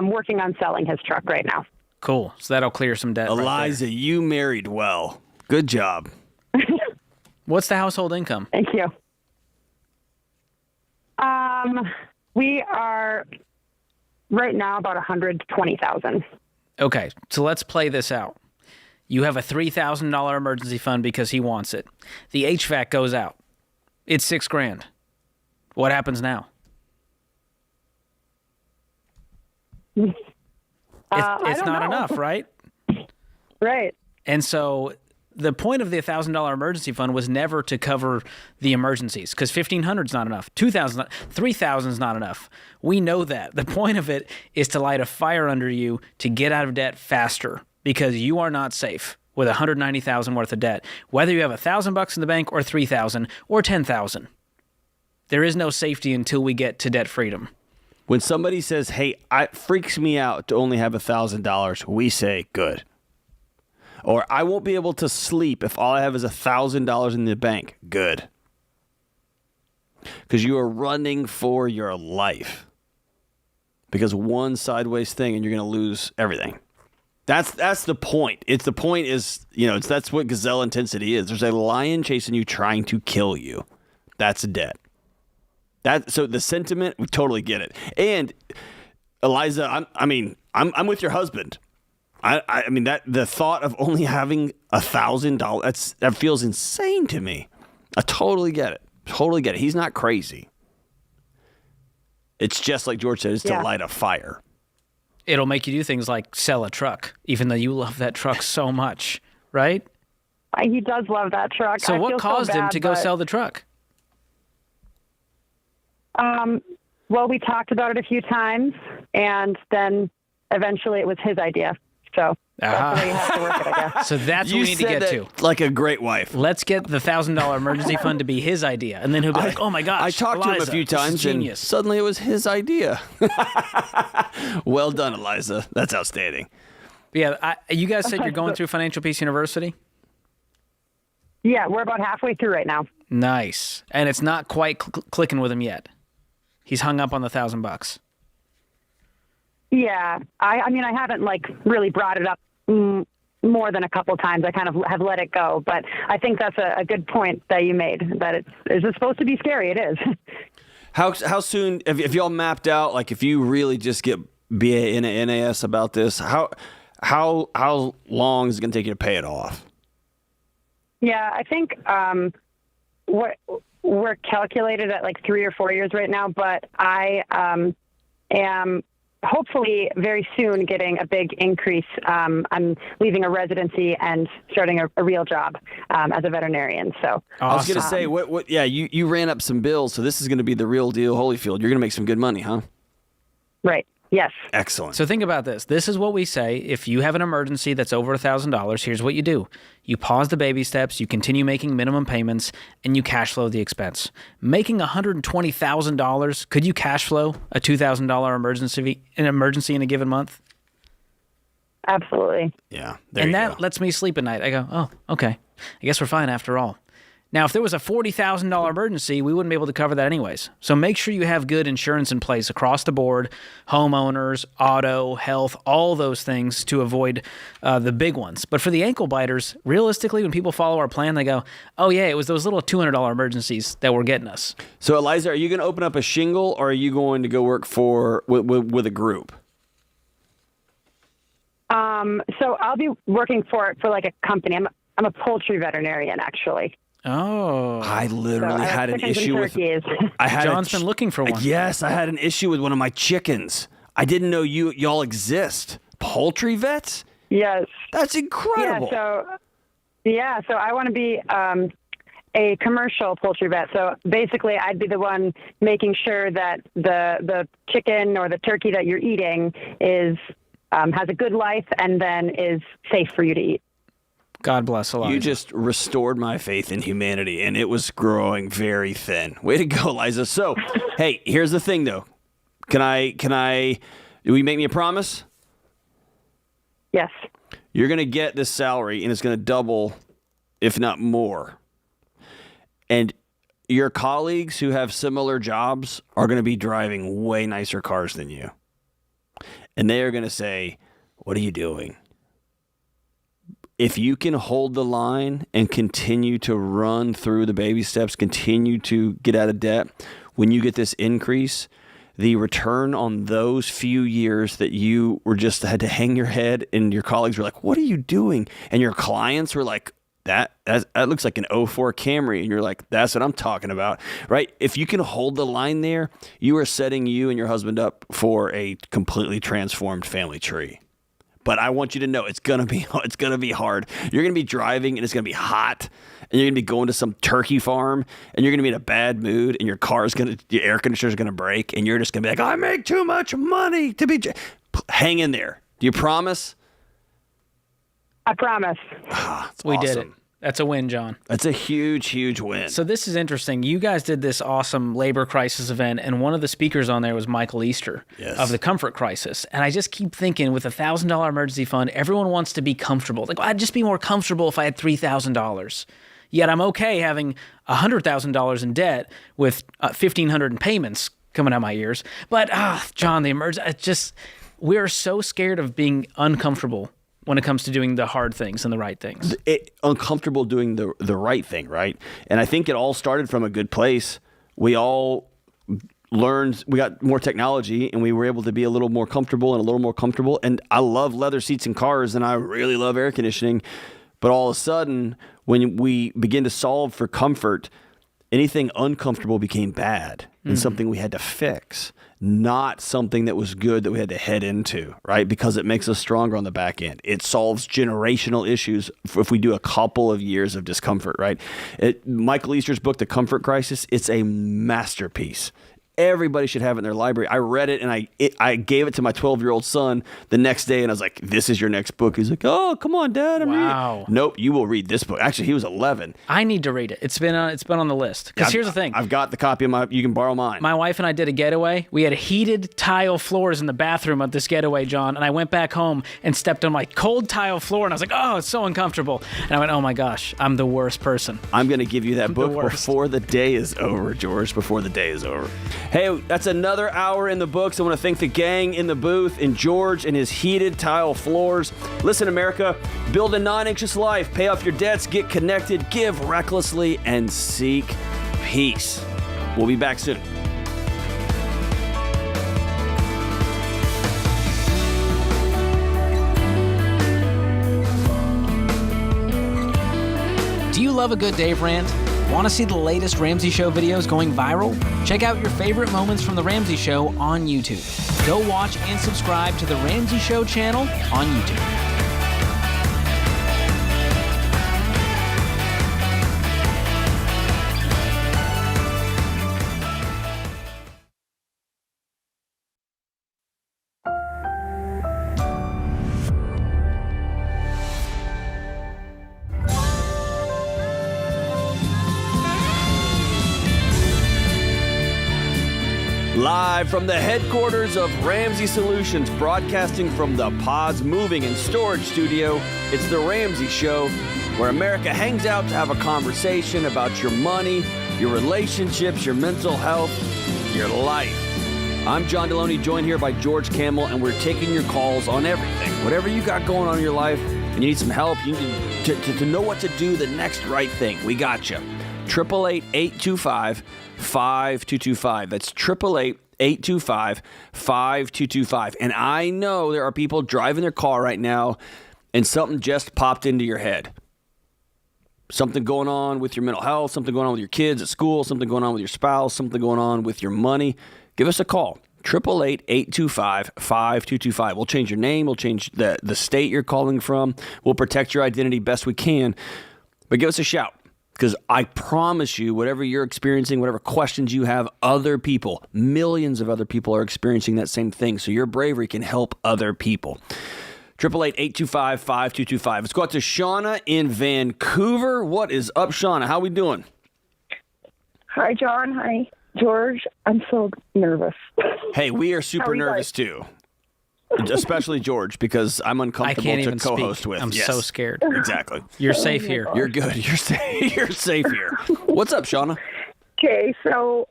working on selling his truck right now. Cool. So that'll clear some debt. Eliza, you married well. Good job. What's the household income? Thank you. right now about $120,000. Okay, so let's play this out. You have a $3,000 emergency fund because he wants it. The HVAC goes out. It's $6,000. What happens now? It's not enough, right? Right. And so the point of the $1,000 emergency fund was never to cover the emergencies, because $1,500 is not enough. $2,000, $3,000 is not enough. We know that. The point of it is to light a fire under you to get out of debt faster, because you are not safe with $190,000 worth of debt, whether you have $1,000 in the bank or $3,000 or $10,000. There is no safety until we get to debt freedom. When somebody says, hey, it freaks me out to only have $1,000, we say, good. Or I won't be able to sleep if all I have is $1,000 in the bank. Good. Because you are running for your life. Because one sideways thing and you're going to lose everything. That's the point. That's what gazelle intensity is. There's a lion chasing you trying to kill you. That's debt. So the sentiment, we totally get it. And Eliza, I'm with your husband. I mean that the thought of only having $1,000, that feels insane to me. I totally get it. Totally get it. He's not crazy. It's just like George said, it's to light a fire. It'll make you do things like sell a truck, even though you love that truck so much, right? He does love that truck. So what caused him to go sell the truck? Well, we talked about it a few times, and then eventually it was his idea. So that's the way you have to work it, I guess. So that's what we need to get to. Like a great wife. Let's get the $1,000 emergency fund to be his idea. And then he'll be like, oh my gosh, I talked to him a few times and suddenly it was his idea. Well done, Eliza. That's outstanding. Yeah, you guys said you're going through Financial Peace University? Yeah, we're about halfway through right now. Nice. And it's not quite clicking with him yet. He's hung up on the $1,000. Yeah, I mean, I haven't really brought it up more than a couple times. I kind of have let it go, but I think that's a good point that you made. That is it supposed to be scary? It is. How soon? If y'all mapped out, like if you really just get BA NAS about this, how long is it going to take you to pay it off? Yeah, I think we're calculated at 3 or 4 years right now, but I am hopefully very soon getting a big increase. I'm leaving a residency and starting a real job as a veterinarian. So awesome. I was going to say, what? Yeah, you ran up some bills, so this is going to be the real deal, Holyfield. You're going to make some good money, huh? Right. Yes. Excellent. So think about this. This is what we say. If you have an emergency that's over $1,000, here's what you do. You pause the baby steps, you continue making minimum payments, and you cash flow the expense. Making $120,000, could you cash flow a $2,000 emergency in a given month? Absolutely. Yeah. And that lets me sleep at night. I go, oh, okay. I guess we're fine after all. Now, if there was a $40,000 emergency, we wouldn't be able to cover that anyways. So make sure you have good insurance in place across the board, homeowners, auto, health, all those things to avoid the big ones. But for the ankle biters, realistically, when people follow our plan, they go, oh yeah, it was those little $200 emergencies that were getting us. So Eliza, are you going to open up a shingle or are you going to go work with a group? So I'll be working for a company. I'm a poultry veterinarian, actually. Oh, I literally had an issue with. John's been looking for one. Yes, I had an issue with one of my chickens. I didn't know y'all exist. Poultry vets? Yes, that's incredible. Yeah, so I want to be a commercial poultry vet. So basically, I'd be the one making sure that the chicken or the turkey that you're eating is has a good life and then is safe for you to eat. God bless Eliza. You just restored my faith in humanity, and it was growing very thin. Way to go, Eliza. So, hey, here's the thing, though. Will you make me a promise? Yes. You're going to get this salary, and it's going to double, if not more. And your colleagues who have similar jobs are going to be driving way nicer cars than you. And they are going to say, what are you doing? If you can hold the line and continue to run through the baby steps, continue to get out of debt, when you get this increase, the return on those few years that you were just had to hang your head and your colleagues were like, what are you doing? And your clients were like, that looks like an 04 Camry. And you're like, that's what I'm talking about, right? If you can hold the line there, you are setting you and your husband up for a completely transformed family tree. But I want you to know it's gonna be hard. You're gonna be driving and it's gonna be hot, and you're gonna be going to some turkey farm, and you're gonna be in a bad mood, and your air conditioner's gonna break, and you're just gonna be like, I make too much money to be. Hang in there. Do you promise? I promise. We did it. That's a win, John. That's a huge, huge win. So this is interesting. You guys did this awesome labor crisis event, and one of the speakers on there was Michael Easter of the Comfort Crisis. And I just keep thinking, with a $1,000 emergency fund, everyone wants to be comfortable. Like, I'd just be more comfortable if I had $3,000. Yet I'm okay having $100,000 in debt with $1,500 in payments coming out my ears. But John, we're so scared of being uncomfortable when it comes to doing the hard things and the right things. Uncomfortable doing the right thing, right? And I think it all started from a good place. We all learned, we got more technology, and we were able to be a little more comfortable. And I love leather seats in cars, and I really love air conditioning. But all of a sudden, when we begin to solve for comfort, anything uncomfortable became bad and something we had to fix, not something that was good that we had to head into, right? Because it makes us stronger on the back end. It solves generational issues if we do a couple of years of discomfort, right? Michael Easter's book, The Comfort Crisis, it's a masterpiece. Everybody should have it in their library. I read it, and I gave it to my 12-year-old son the next day, and I was like, this is your next book. He's like, oh, come on, Dad. I'm reading. Nope, you will read this book. Actually, he was 11. I need to read it. It's been on the list. Because here's the thing. I've got the copy of you can borrow mine. My wife and I did a getaway. We had heated tile floors in the bathroom of this getaway, John, and I went back home and stepped on my cold tile floor, and I was like, oh, it's so uncomfortable. And I went, oh my gosh, I'm the worst person. I'm going to give you that book before the day is over, George, before the day is over. Hey, that's another hour in the books. I want to thank the gang in the booth and George and his heated tile floors. Listen, America, build a non-anxious life. Pay off your debts, get connected, give recklessly, and seek peace. We'll be back soon. Do you love a good Dave Rant? Want to see the latest Ramsey Show videos going viral? Check out your favorite moments from The Ramsey Show on YouTube. Go watch and subscribe to The Ramsey Show channel on YouTube. Live from the headquarters of Ramsey Solutions, broadcasting from the Pods Moving and Storage Studio, it's The Ramsey Show, where America hangs out to have a conversation about your money, your relationships, your mental health, your life. I'm John Deloney, joined here by George Camel, and we're taking your calls on everything. Whatever you got going on in your life and you need some help, you need to know what to do, the next right thing, we got you. 888-825-5225. That's 888-825-5225. And I know there are people driving their car right now and something just popped into your head. Something going on with your mental health, something going on with your kids at school, something going on with your spouse, something going on with your money. Give us a call. 888-825-5225. We'll change your name. We'll change the state you're calling from. We'll protect your identity best we can. But give us a shout. Because I promise you, whatever you're experiencing, whatever questions you have, other people, millions of other people are experiencing that same thing. So your bravery can help other people. 888-825-5225. Let's go out to Shauna in Vancouver. What is up, Shauna? How we doing? Hi, John. Hi, George. I'm so nervous. Hey, we are super nervous too. Especially George, because I'm uncomfortable to co-host with. I'm so scared. Exactly. You're safe here. You're good. You're safe here. What's up, Shauna? Okay, so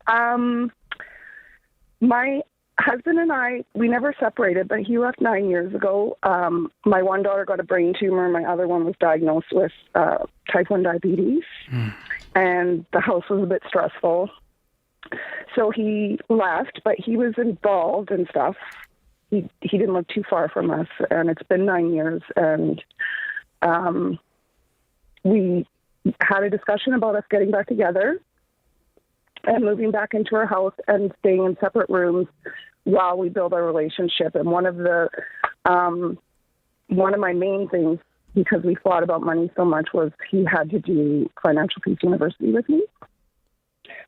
my husband and I, we never separated, but he left 9 years ago. My one daughter got a brain tumor. My other one was diagnosed with type 1 diabetes. And the house was a bit stressful. So he left, but he was involved and stuff. He didn't live too far from us, and it's been 9 years. And we had a discussion about us getting back together and moving back into our house and staying in separate rooms while we build our relationship. And one of my main things, because we fought about money so much, was he had to do Financial Peace University with me,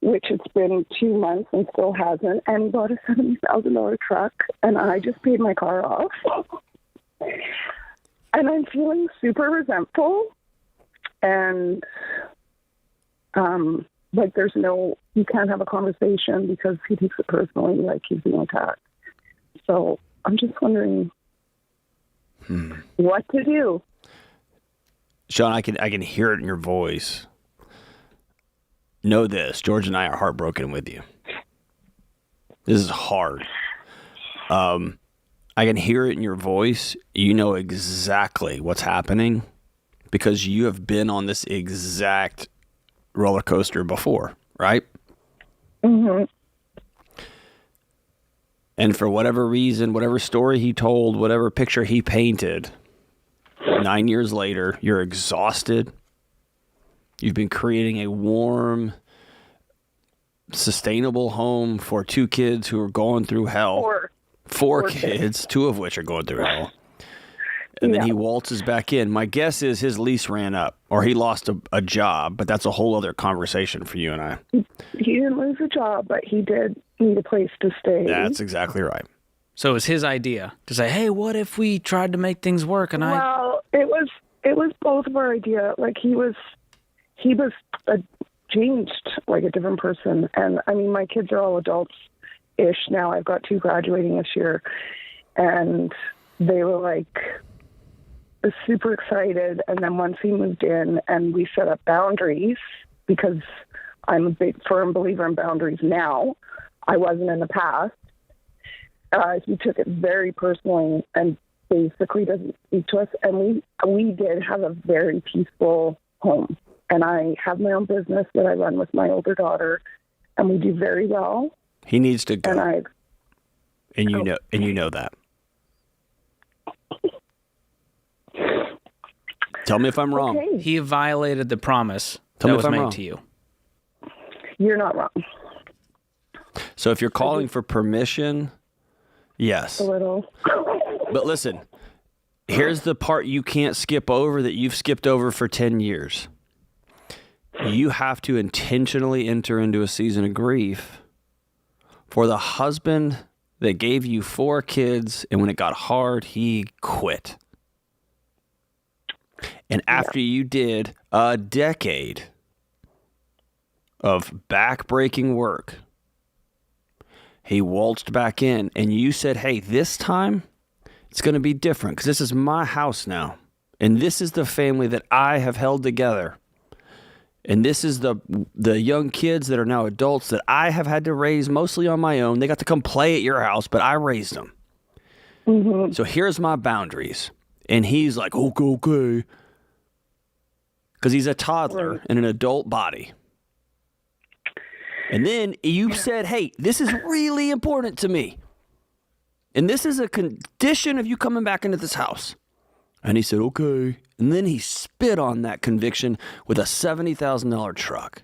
which it's been 2 months and still hasn't. And he bought a $70,000 truck, and I just paid my car off. And I'm feeling super resentful. And, like, you can't have a conversation because he takes it personally, like he's being attacked. So I'm just wondering what to do. Sean, I can hear it in your voice. Know this, George and I are heartbroken with you. This is hard. I can hear it in your voice. You know exactly what's happening because you have been on this exact roller coaster before, right? Mm-hmm. And for whatever reason, whatever story he told, whatever picture he painted, 9 years later, you're exhausted. You've been creating a warm, sustainable home for 2 kids who are going through hell. Four kids, 2 of which are going through hell. And then he waltzes back in. My guess is his lease ran up or he lost a job, but that's a whole other conversation for you and I. He didn't lose a job, but he did need a place to stay. That's exactly right. So it was his idea to say, hey, what if we tried to make things work? And Well, it was both of our idea. Like he was changed like a different person. And I mean, my kids are all adults-ish now. I've got 2 graduating this year. And they were like super excited. And then once he moved in and we set up boundaries, because I'm a big firm believer in boundaries now. I wasn't in the past. He took it very personally and basically doesn't speak to us. And we did have a very peaceful home. And I have my own business that I run with my older daughter, and we do very well. He needs to go. And you know that. Tell me if I'm wrong. Okay. he violated the promise Tell that me was if I'm made wrong. to you. You're not wrong. So if you're calling for permission, yes. A little. But listen, here's the part you can't skip over that you've skipped over for 10 years. You have to intentionally enter into a season of grief for the husband that gave you 4 kids, and when it got hard, he quit. And after you did a decade of back-breaking work, he waltzed back in, and you said, hey, this time it's going to be different because this is my house now, and this is the family that I have held together. And this is the young kids that are now adults that I have had to raise mostly on my own. They got to come play at your house, but I raised them. Mm-hmm. So here's my boundaries. And he's like, okay. Because he's a toddler in an adult body. And then you said, hey, this is really important to me. And this is a condition of you coming back into this house. And he said, okay. And then he spit on that conviction with a $70,000 truck.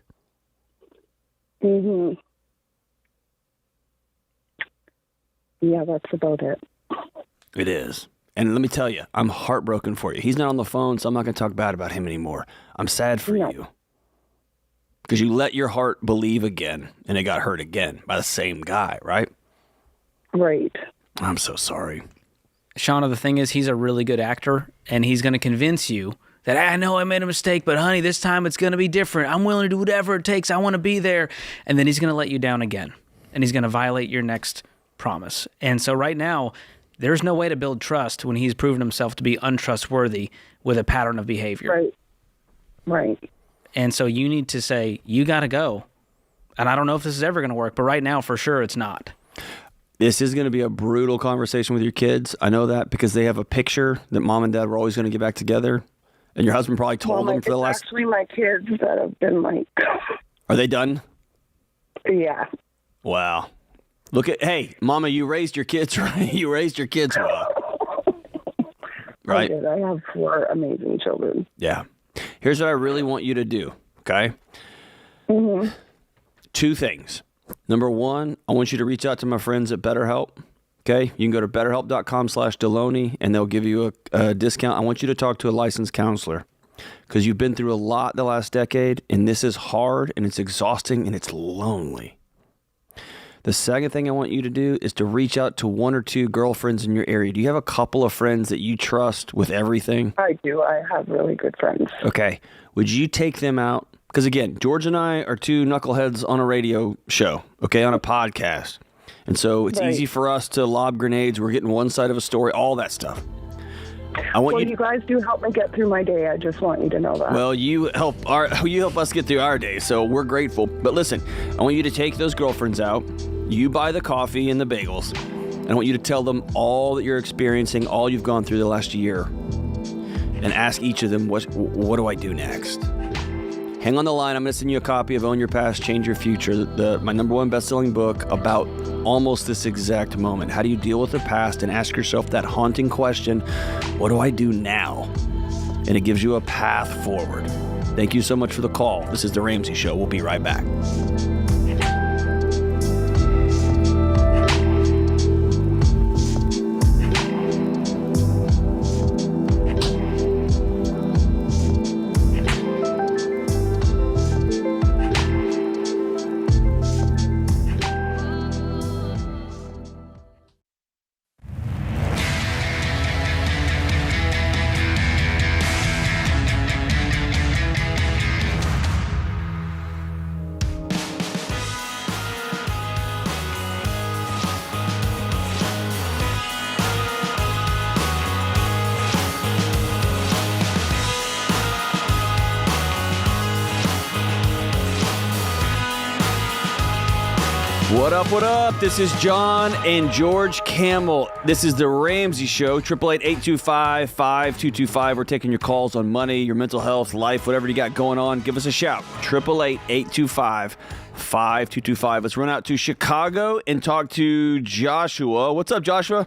Mm-hmm. Yeah, that's about it. It is. And let me tell you, I'm heartbroken for you. He's not on the phone, so I'm not going to talk bad about him anymore. I'm sad for you. Because you let your heart believe again, and it got hurt again by the same guy, right? Right. I'm so sorry. Shauna, the thing is, he's a really good actor, and he's going to convince you that, I know I made a mistake, but honey, this time it's going to be different. I'm willing to do whatever it takes. I want to be there. And then he's going to let you down again, and he's going to violate your next promise. And so right now, there's no way to build trust when he's proven himself to be untrustworthy with a pattern of behavior. Right. And so you need to say, you got to go. And I don't know if this is ever going to work, but right now, for sure, it's not. This is going to be a brutal conversation with your kids. I know that because they have a picture that mom and dad were always going to get back together. And your husband probably told them for the last... Actually, my kids that have been like... Are they done? Yeah. Wow. Hey, Mama, you raised your kids right. You raised your kids well. Right? I did. I have 4 amazing children. Yeah. Here's what I really want you to do, okay? Mm-hmm. 2 things. Number 1, I want you to reach out to my friends at BetterHelp, okay? You can go to betterhelp.com/Deloney, and they'll give you a discount. I want you to talk to a licensed counselor because you've been through a lot the last decade, and this is hard, and it's exhausting, and it's lonely. The second thing I want you to do is to reach out to 1 or 2 girlfriends in your area. Do you have a couple of friends that you trust with everything? I do. I have really good friends. Okay. Would you take them out? Because, again, George and I are 2 knuckleheads on a radio show, okay, on a podcast. And so it's easy for us to lob grenades. We're getting one side of a story, all that stuff. You guys do help me get through my day. I just want you to know that. Well, you help us get through our day, so we're grateful. But listen, I want you to take those girlfriends out. You buy the coffee and the bagels. I want you to tell them all that you're experiencing, all you've gone through the last year, and ask each of them, what do I do next? Hang on the line. I'm going to send you a copy of Own Your Past, Change Your Future, my #1 best-selling book about almost this exact moment. How do you deal with the past and ask yourself that haunting question, what do I do now? And it gives you a path forward. Thank you so much for the call. This is The Ramsey Show. We'll be right back. What up? This is John and George Campbell. This is The Ramsey Show, 888-825-5225. We're taking your calls on money, your mental health, life, whatever you got going on. Give us a shout, 888-825-5225. Let's run out to Chicago and talk to Joshua. What's up, Joshua?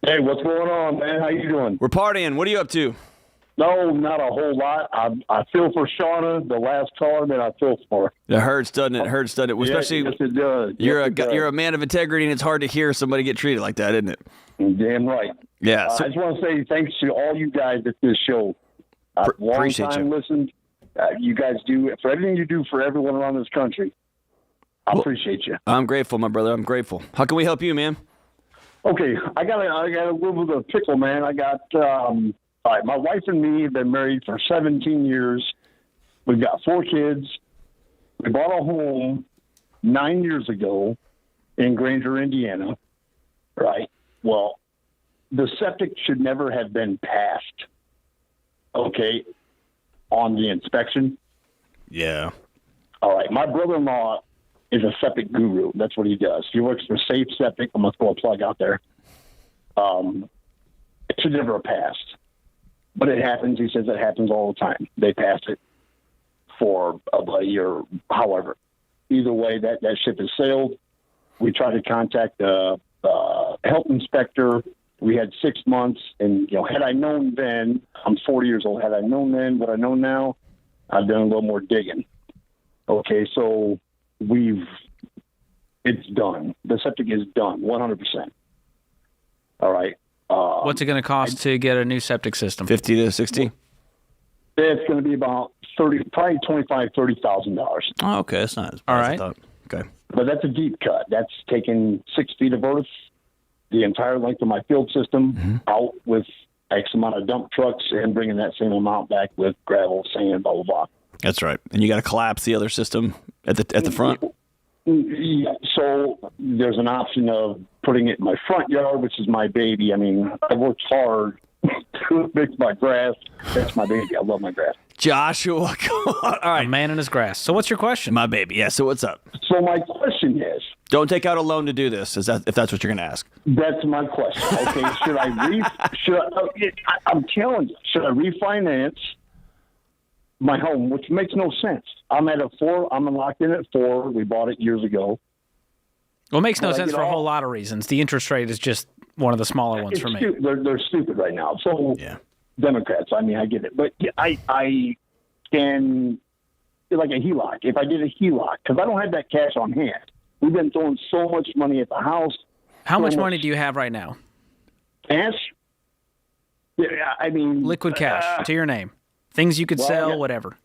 Hey, what's going on, man? How you doing? We're partying. What are you up to? No, not a whole lot. I feel for Shauna, the last caller, man. I feel for her. It hurts, doesn't it? Especially, yes, it does. You're a man of integrity, and it's hard to hear somebody get treated like that, isn't it? Damn right. Yeah. I just want to say thanks to all you guys at this show. Long time listened. You guys do for everything you do for everyone around this country. I appreciate you. I'm grateful, my brother. I'm grateful. How can we help you, man? Okay, I got a little bit of pickle, man. I got. All right, my wife and me have been married for 17 years. We've got 4 kids. We bought a home 9 years ago in Granger, Indiana. Right. Well, the septic should never have been passed, okay, on the inspection. Yeah. All right, my brother-in-law is a septic guru. That's what he does. He works for Safe Septic. I'm going to throw a plug out there. It should never have passed. But it happens. He says it happens all the time. They pass it for a year, however. Either way, that ship has sailed. We tried to contact the health inspector. We had 6 months, and had I known then, I'm 40 years old. Had I known then what I know now, I've done a little more digging. Okay, so it's done. The septic is done, 100%. All right. What's it going to cost to get a new septic system? 50 to 60. It's going to be about probably $30,000. Oh, okay, that's not as bad as I thought. Okay, but that's a deep cut. That's taking 6 feet of earth, the entire length of my field system, out with X amount of dump trucks, and bringing that same amount back with gravel, sand, blah blah blah. That's right. And you got to collapse the other system at the front. Yeah, so there's an option of putting it in my front yard, which is my baby. I mean, I worked hard to fix my grass. That's my baby. I love my grass. Joshua, come on. All right. A man in his grass. So what's your question? My baby. Yeah, so what's up? So my question is... Don't take out a loan to do this, if that's what you're going to ask. That's my question. Okay, I'm telling you, should I refinance my home, which makes no sense. I'm locked in at 4. We bought it years ago. Well, it makes no sense for a whole lot of reasons. The interest rate is just one of the smaller ones for me. They're stupid right now. So Democrats, I mean, I get it. But I can, like a HELOC, if I did a HELOC, because I don't have that cash on hand. We've been throwing so much money at the house. How much money do you have right now? Cash? Yeah, I mean... Liquid cash to your name. Things you could sell, whatever.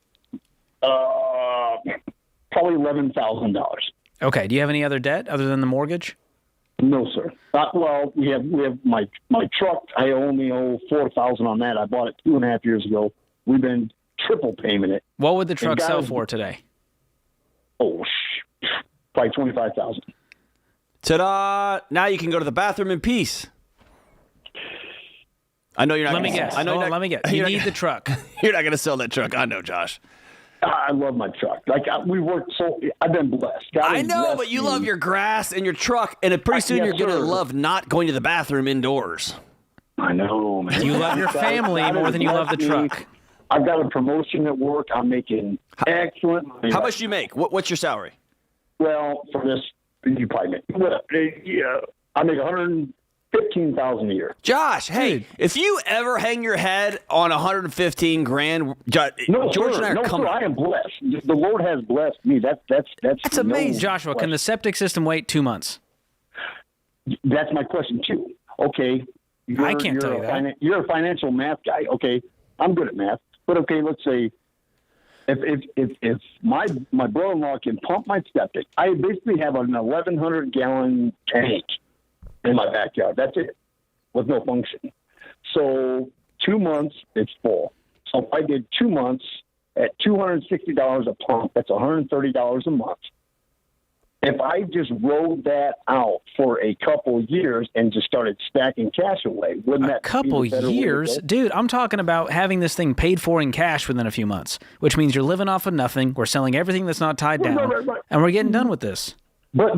Probably $11,000. Okay. Do you have any other debt other than the mortgage? No, sir. Well, we have my truck. I only owe $4,000 on that. I bought it 2.5 years ago. We've been triple payment it. What would the truck sell for today? Oh, probably $25,000. Ta-da! Now you can go to the bathroom in peace. I know you're not. Let me guess. Let me guess. You need the truck. You're not going to sell that truck. I know, Josh. I love my truck. Like we worked so. I've been blessed. I know, but you love your grass and your truck, and pretty soon you're going to love not going to the bathroom indoors. I know, man. You love your family more than you love the truck. I've got a promotion at work. I'm making excellent money. How much do you make? What's your salary? Well, for this, you probably make. I make $115,000 a year. Josh, hey, if you ever hang your head on $115,000, George and I are coming. Sir, I am blessed. The Lord has blessed me. That's amazing. Joshua, can the septic system wait 2 months? That's my question too. Okay, I can't tell you that. You're a financial math guy. Okay, I'm good at math, but okay, let's say if my brother-in-law can pump my septic, I basically have an 1,100 gallon tank in my backyard. That's it, with no function. So 2 months, it's full. So if I did 2 months at $260 a pump, that's $130 a month. If I just rode that out for a couple of years and just started stacking cash away, wouldn't that be a couple years? Dude, I'm talking about having this thing paid for in cash within a few months, which means you're living off of nothing. We're selling everything that's not tied down, and we're getting done with this. But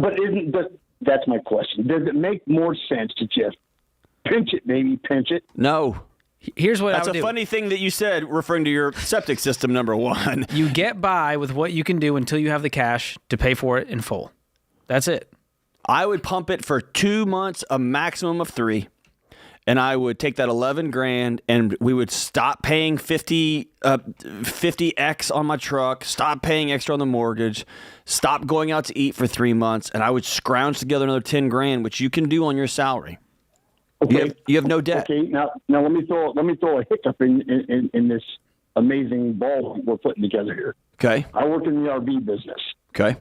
that's my question. Does it make more sense to just pinch it, baby, pinch it? No. Here's what That's I would a do. funny thing that you said, referring to your septic system, number one. You get by with what you can do until you have the cash to pay for it in full. That's it. I would pump it for 2 months, a maximum of 3. And I would take that $11,000 and we would stop paying 50x on my truck, stop paying extra on the mortgage, stop going out to eat for 3 months, and I would scrounge together another $10,000, which you can do on your salary. Okay. You have no debt. Okay. Now let me throw a hiccup in this amazing ball we're putting together here. Okay. I work in the RV business. Okay.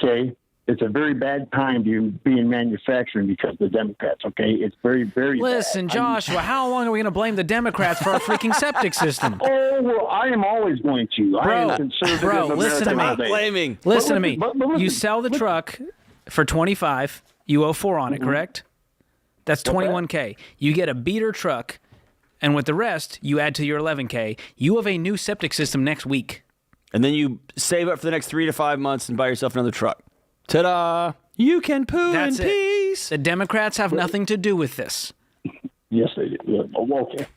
Okay. It's a very bad time to be in manufacturing because of the Democrats, okay? It's very, very Listen, bad. Joshua, how long are we going to blame the Democrats for our freaking septic system? Oh, well, I am always going to. I am conservative. Bro, listen to me. I'm not blaming. Listen to me. You sell the truck for $25,000. You owe $4,000 on it, correct? That's $21,000. You get a beater truck, and with the rest, you add to your $11,000. You have a new septic system next week. And then you save up for the next 3 to 5 months and buy yourself another truck. Ta-da! You can poo in peace. The Democrats have nothing to do with this. Yes, they do. Yeah. Oh, okay.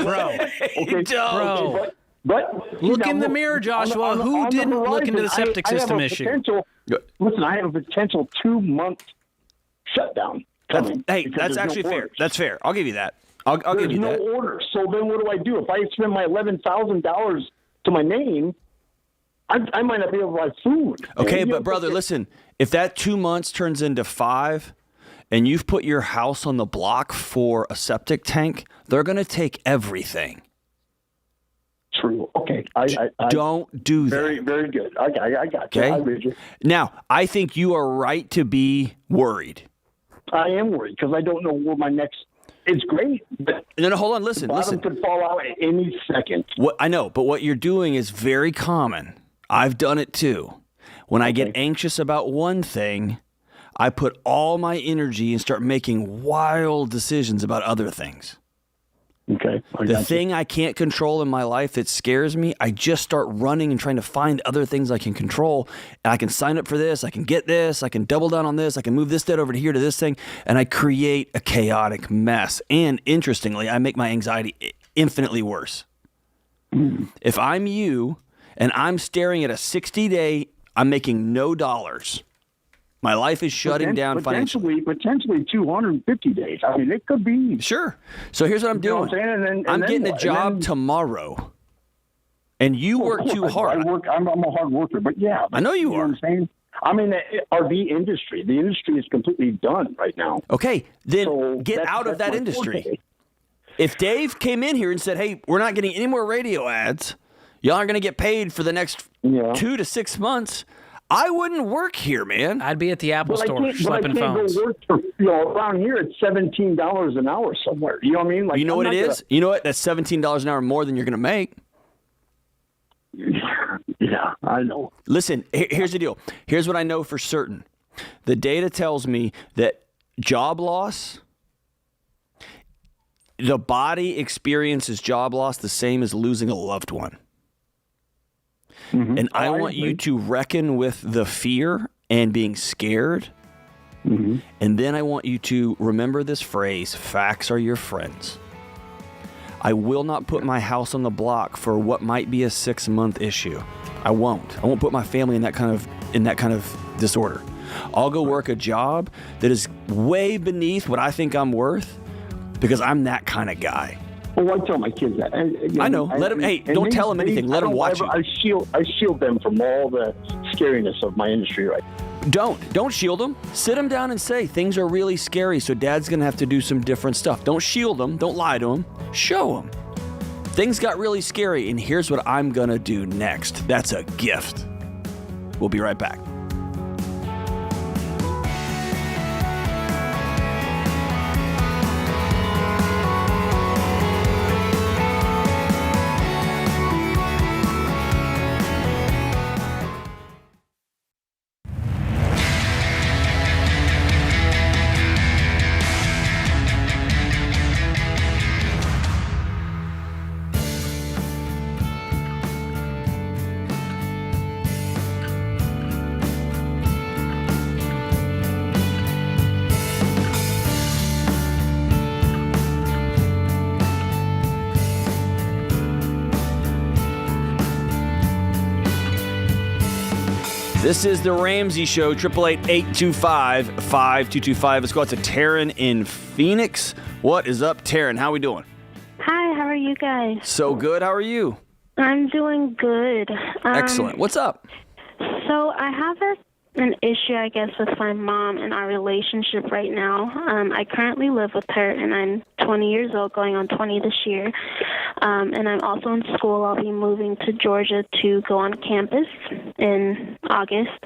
Bro. Okay. Bro. But look in the mirror, Joshua. Who didn't look into the septic system issue? Listen, I have a potential 2-month shutdown coming. That's actually fair. That's fair. I'll give you that. I'll give you that. There's no order. So then what do I do? If I spend my $11,000 to my name, I might not be able to buy food. Okay, but brother, listen. If that 2 months turns into 5 and you've put your house on the block for a septic tank, they're going to take everything. True. Okay. Don't do that. Very, very good. I got you. Okay? I read you. Now, I think you are right to be worried. I am worried because I don't know where my next... It's great. But no, hold on. Listen. could fall out at any second. What I know, but what you're doing is very common. I've done it too. When I get anxious about one thing, I put all my energy and start making wild decisions about other things. Okay. The thing I can't control in my life that scares me, I just start running and trying to find other things I can control. And I can sign up for this, I can get this, I can double down on this, I can move this debt over to here to this thing, and I create a chaotic mess. And interestingly, I make my anxiety infinitely worse. If I'm you and I'm staring at a 60-day, I'm making no dollars. My life is shutting down financially. Potentially 250 days. I mean, it could be. Sure. So here's what I'm doing. I'm getting a job tomorrow. And you work too hard. I'm a hard worker, but yeah. I know you are. What I'm saying? I mean, the RV industry. The industry is completely done right now. Okay, then get out of that industry. Forte. If Dave came in here and said, hey, we're not getting any more radio ads, y'all are going to get paid for the next 2 to 6 months, I wouldn't work here, man. I'd be at the Apple store schlepping phones. Go work for, around here it's $17 an hour somewhere. You know what I mean? Like, you know what it is? You know what? That's $17 an hour more than you're going to make. Yeah, I know. Listen, here's the deal. Here's what I know for certain. The data tells me that job loss, the body experiences job loss the same as losing a loved one. And I want you to reckon with the fear and being scared. And then I want you to remember this phrase, facts are your friends. I will not put my house on the block for what might be a 6-month issue. I won't put my family in that kind of disorder. I'll go work a job that is way beneath what I think I'm worth because I'm that kind of guy. Well, I tell my kids that. I know. Let them. Hey, don't tell them anything. Let them watch you. I shield them from all the scariness of my industry, right? Don't shield them. Sit them down and say things are really scary. So Dad's gonna have to do some different stuff. Don't shield them. Don't lie to them. Show them. Things got really scary, and here's what I'm gonna do next. That's a gift. We'll be right back. This is the Ramsey Show, 888-825-5225. Let's go out to Taryn in Phoenix. What is up, Taryn? How we doing? Hi, how are you guys? So good. How are you? I'm doing good. Excellent. What's up? So I have an issue, I guess, with my mom and our relationship right now. I currently live with her, and I'm 20 years old, going on 20 this year. And I'm also in school. I'll be moving to Georgia to go on campus in August.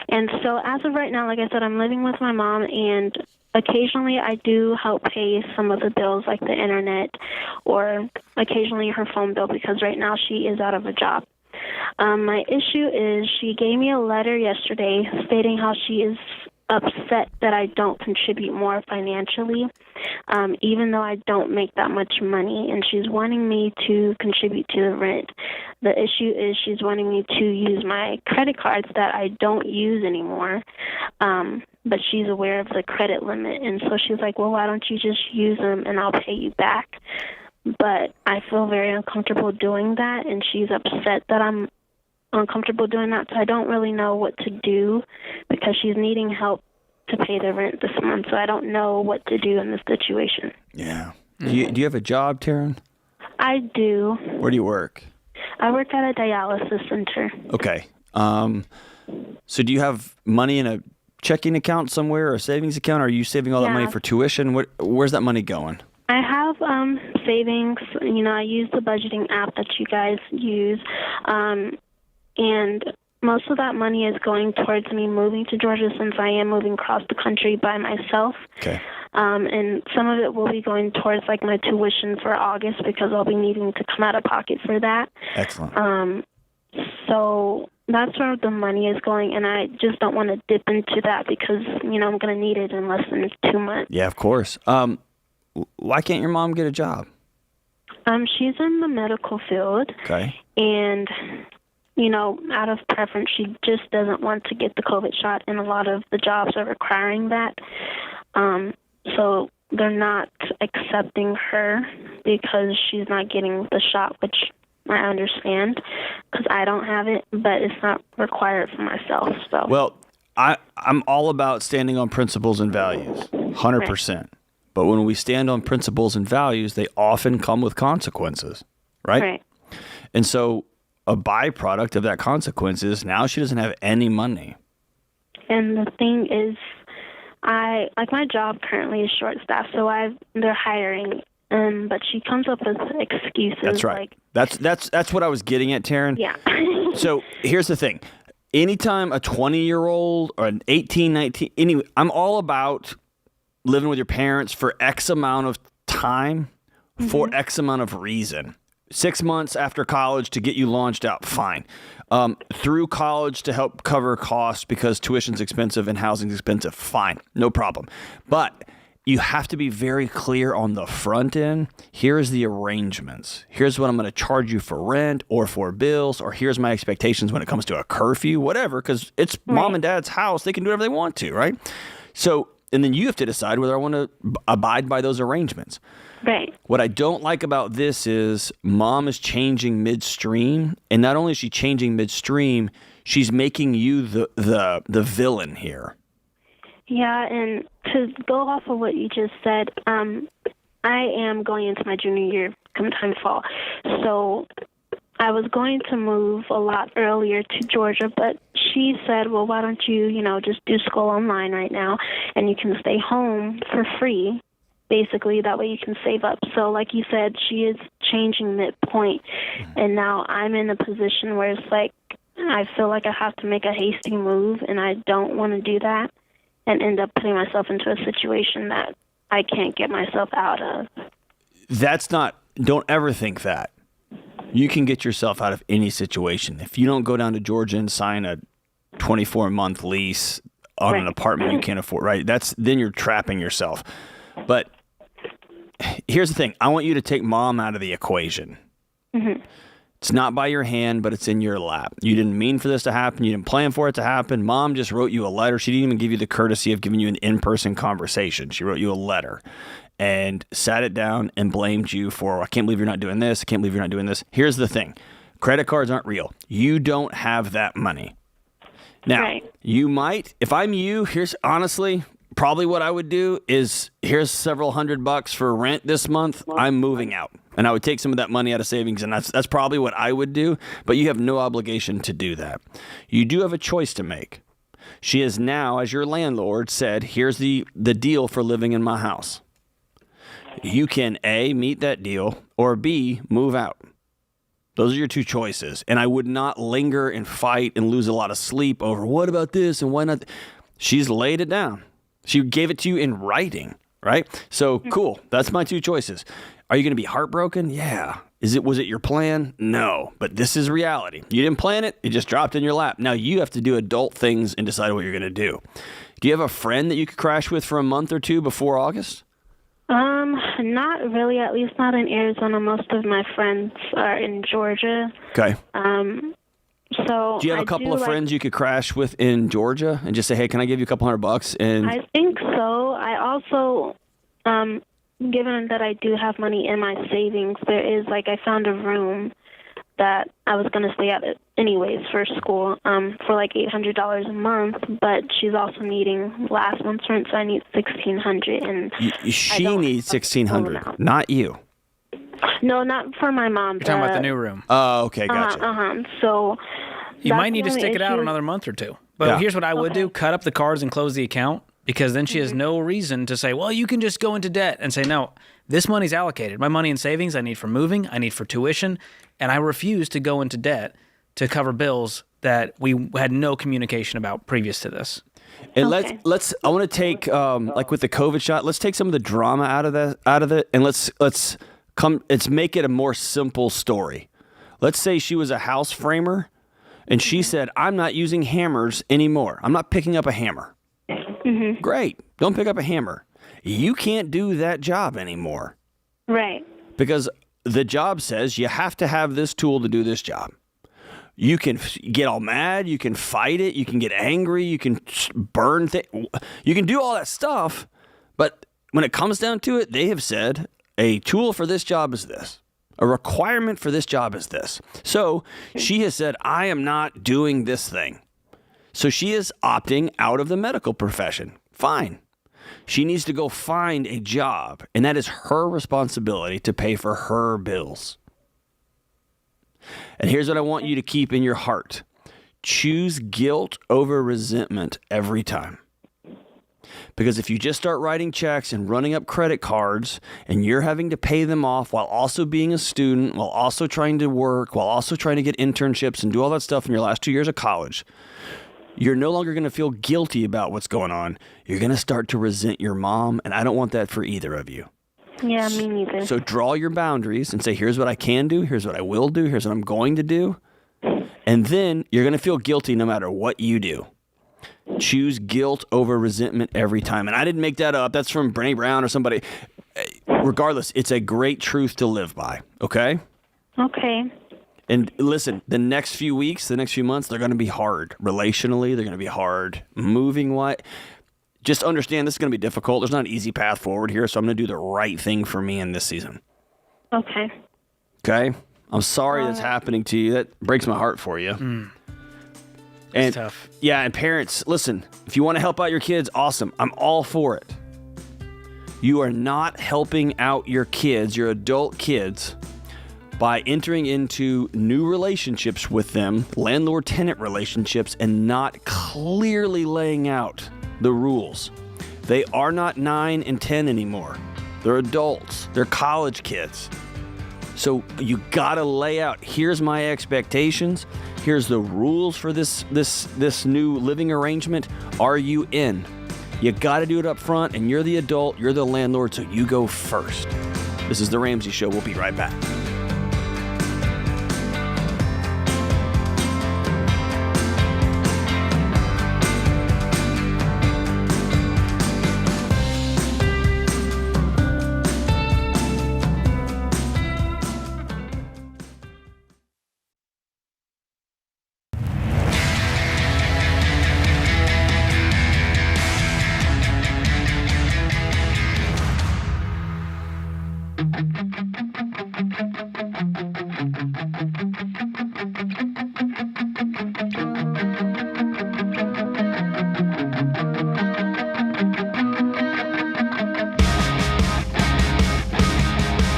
And so as of right now, like I said, I'm living with my mom, and occasionally I do help pay some of the bills like the internet or occasionally her phone bill because right now she is out of a job. My issue is she gave me a letter yesterday stating how she is upset that I don't contribute more financially, even though I don't make that much money, and she's wanting me to contribute to the rent. The issue is she's wanting me to use my credit cards that I don't use anymore, but she's aware of the credit limit, and so she's like, well, why don't you just use them and I'll pay you back? But I feel very uncomfortable doing that, and she's upset that I'm uncomfortable doing that, so I don't really know what to do because she's needing help to pay the rent this month, so I don't know what to do in this situation. Yeah. Do you have a job, Taryn? I do. Where do you work? I work at a dialysis center. Okay. So do you have money in a checking account somewhere or a savings account? Or are you saving all that money for tuition? Where's that money going? I have savings. You know, I use the budgeting app that you guys use, and most of that money is going towards me moving to Georgia since I am moving across the country by myself. Okay. And some of it will be going towards like my tuition for August because I'll be needing to come out of pocket for that. Excellent. So that's where the money is going, and I just don't want to dip into that because, you know, I'm going to need it in less than 2 months. Yeah, of course. Why can't your mom get a job? She's in the medical field. Okay. And, you know, out of preference, she just doesn't want to get the COVID shot, and a lot of the jobs are requiring that. So they're not accepting her because she's not getting the shot, which I understand because I don't have it, but it's not required for myself. So Well, I'm all about standing on principles and values, 100%. Right. But when we stand on principles and values, they often come with consequences, right? Right. And so a byproduct of that consequence is now she doesn't have any money. And the thing is, my job currently is short staffed, so they're hiring, but she comes up with excuses. That's right. That's what I was getting at, Taryn. Yeah. So here's the thing. Anytime a 20-year-old or an 18, 19, anyway, I'm all about living with your parents for X amount of time for X amount of reason. 6 months after college to get you launched out, fine. Through college to help cover costs because tuition's expensive and housing's expensive, fine, no problem. But you have to be very clear on the front end. Here's the arrangements. Here's what I'm going to charge you for rent or for bills, or here's my expectations when it comes to a curfew, whatever, because it's mom and dad's house. They can do whatever they want to, right? So, and then you have to decide whether I want to abide by those arrangements. Right. What I don't like about this is mom is changing midstream, and not only is she changing midstream, she's making you the villain here. Yeah, and to go off of what you just said, I am going into my junior year come time fall. So I was going to move a lot earlier to Georgia, but she said, well, why don't you, just do school online right now, and you can stay home for free. Basically, that way you can save up. So like you said, she is changing midpoint, and now I'm in a position where it's like I feel like I have to make a hasty move, and I don't want to do that and end up putting myself into a situation that I can't get myself out of. Don't ever think that. You can get yourself out of any situation. If you don't go down to Georgia and sign a 24-month lease on an apartment you can't afford, right? Then you're trapping yourself. But here's the thing. I want you to take mom out of the equation. Mm-hmm. It's not by your hand, but it's in your lap. You didn't mean for this to happen. You didn't plan for it to happen. Mom just wrote you a letter. She didn't even give you the courtesy of giving you an in-person conversation. She wrote you a letter and sat it down and blamed you for, I can't believe you're not doing this. I can't believe you're not doing this. Here's the thing. Credit cards aren't real. You don't have that money. Now, you might, if I'm you, here's honestly, probably what I would do is, here's several $100 for rent this month. I'm moving out. And I would take some of that money out of savings, and that's probably what I would do. But you have no obligation to do that. You do have a choice to make. She has now, as your landlord, said, here's the deal for living in my house. You can A, meet that deal, or B, move out. Those are your two choices. And I would not linger and fight and lose a lot of sleep over what about this and why not. She's laid it down. She gave it to you in writing, right? So cool. That's my two choices. Are you going to be heartbroken? Yeah. Was it your plan? No. But this is reality. You didn't plan it. It just dropped in your lap. Now you have to do adult things and decide what you're going to do. Do you have a friend that you could crash with for a month or two before August? Not really, at least not in Arizona. Most of my friends are in Georgia. Okay. So do you have a couple of friends you could crash with in Georgia and just say, hey, can I give you a couple $100? And I think so. I also, given that I do have money in my savings, I found a room that I was going to stay at anyways for school for like $800 a month, but she's also needing last month's rent, so I need $1,600. And she needs $1,600, not you. No, not for my mom. You're talking about the new room. Oh, okay, gotcha. So you might need to stick it out another month or two. But here's what I would do. Cut up the cards and close the account, because then she has no reason to say, well, you can just go into debt, and say, no, this money's allocated. My money in savings I need for moving, I need for tuition, and I refuse to go into debt to cover bills that we had no communication about previous to this. And let's I want to take like with the COVID shot, let's take some of the drama out of it, and let's make it a more simple story. Let's say she was a house framer and she said, I'm not using hammers anymore. I'm not picking up a hammer. Mm-hmm. Great. Don't pick up a hammer. You can't do that job anymore. Right. Because the job says you have to have this tool to do this job. You can get all mad. You can fight it. You can get angry. You can burn things. You can do all that stuff. But when it comes down to it, they have said a tool for this job is this. A requirement for this job is this. So she has said, I am not doing this thing. So she is opting out of the medical profession. Fine. She needs to go find a job, and that is her responsibility to pay for her bills. And here's what I want you to keep in your heart. Choose guilt over resentment every time. Because if you just start writing checks and running up credit cards and you're having to pay them off while also being a student, while also trying to work, while also trying to get internships and do all that stuff in your last 2 years of college, you're no longer going to feel guilty about what's going on. You're going to start to resent your mom, and I don't want that for either of you. Yeah, me neither. So draw your boundaries and say, here's what I can do, here's what I will do, here's what I'm going to do. And then you're going to feel guilty no matter what you do. Choose guilt over resentment every time. And I didn't make that up. That's from Brené Brown or somebody. Regardless, it's a great truth to live by. Okay? Okay. And listen, the next few weeks, the next few months, they're going to be hard. Relationally, they're going to be hard. Moving-wise, just understand this is going to be difficult. There's not an easy path forward here, so I'm going to do the right thing for me in this season. Okay. Okay? I'm sorry that's happening to you. That breaks my heart for you. And tough. Yeah, and parents, listen, if you want to help out your kids, awesome. I'm all for it. You are not helping out your kids, your adult kids, by entering into new relationships with them, landlord-tenant relationships, and not clearly laying out the rules. They are not 9 and 10 anymore. They're adults. They're college kids. So you got to lay out, here's my expectations. Here's the rules for this new living arrangement. Are you in? You got to do it up front, and you're the adult, you're the landlord, so you go first. This is The Ramsey Show. We'll be right back.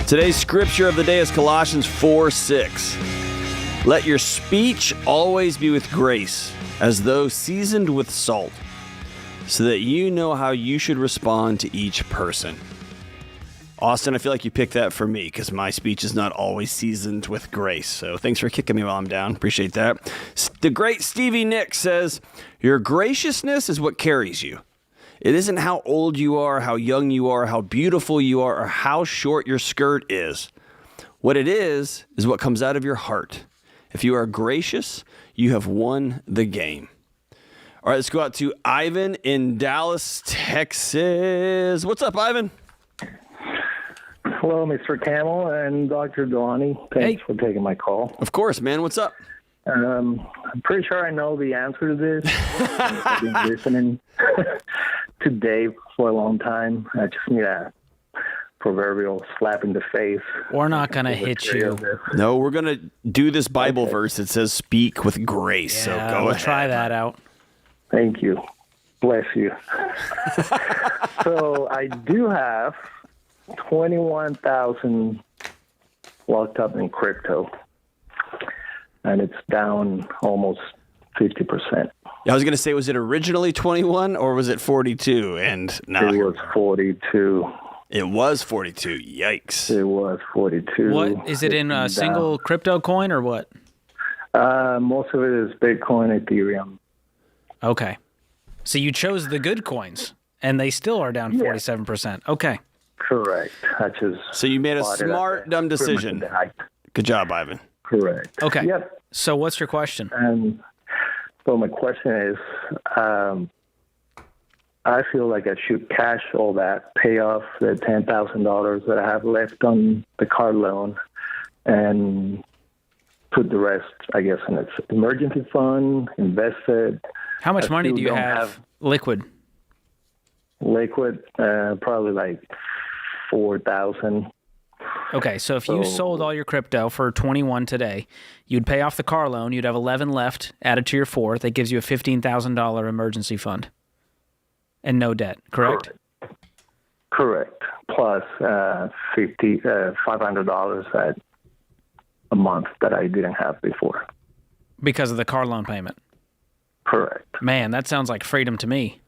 Today's scripture of the day is Colossians 4:6. Let your speech always be with grace, as though seasoned with salt, so that you know how you should respond to each person. Austin, I feel like you picked that for me because my speech is not always seasoned with grace. So thanks for kicking me while I'm down. Appreciate that. The great Stevie Nicks says, your graciousness is what carries you. It isn't how old you are, how young you are, how beautiful you are, or how short your skirt is. What it is what comes out of your heart. If you are gracious, you have won the game. All right, let's go out to Ivan in Dallas, Texas. What's up, Ivan? Hello, Mr. Camel and Dr. Delaney. Thanks for taking my call. Of course, man. What's up? I'm pretty sure I know the answer to this. I've been listening to Dave for a long time. I just need a proverbial slap in the face. We're not going to hit you. No, we're going to do this Bible verse that says speak with grace. Yeah, so go we'll ahead. try that out. Thank you. Bless you. So I do have 21,000 locked up in crypto, and it's down almost 50%. I was going to say, was it originally 21 or was it 42? And now it was 42. It was 42. Yikes. It was 42. What is it in a single crypto coin or what? Most of it is Bitcoin, Ethereum. Okay. So you chose the good coins, and they still are down 47%. Okay. Correct. So you made a smart, dumb decision. Good job, Ivan. Correct. Okay. Yep. So what's your question? And so my question is, I feel like I should cash all that, pay off the $10,000 that I have left on the car loan, and put the rest, I guess, in an emergency fund, invest it. How much money do you have liquid? Liquid, probably like 4,000. Okay, so if you sold all your crypto for 21 today, you'd pay off the car loan. You'd have 11 left added to your 4. That gives you a $15,000 emergency fund and no debt, correct? Correct. Plus $500 a month that I didn't have before. Because of the car loan payment? Correct. Man, that sounds like freedom to me.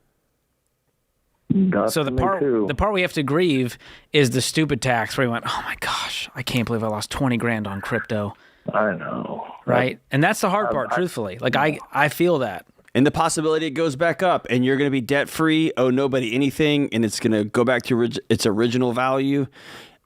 So the part we have to grieve is the stupid tax where we went, oh my gosh, I can't believe I lost 20 grand on crypto. I know. Right? And that's the hard part, truthfully. Like, I feel that. And the possibility it goes back up and you're going to be debt-free, owe nobody anything, and it's going to go back to its original value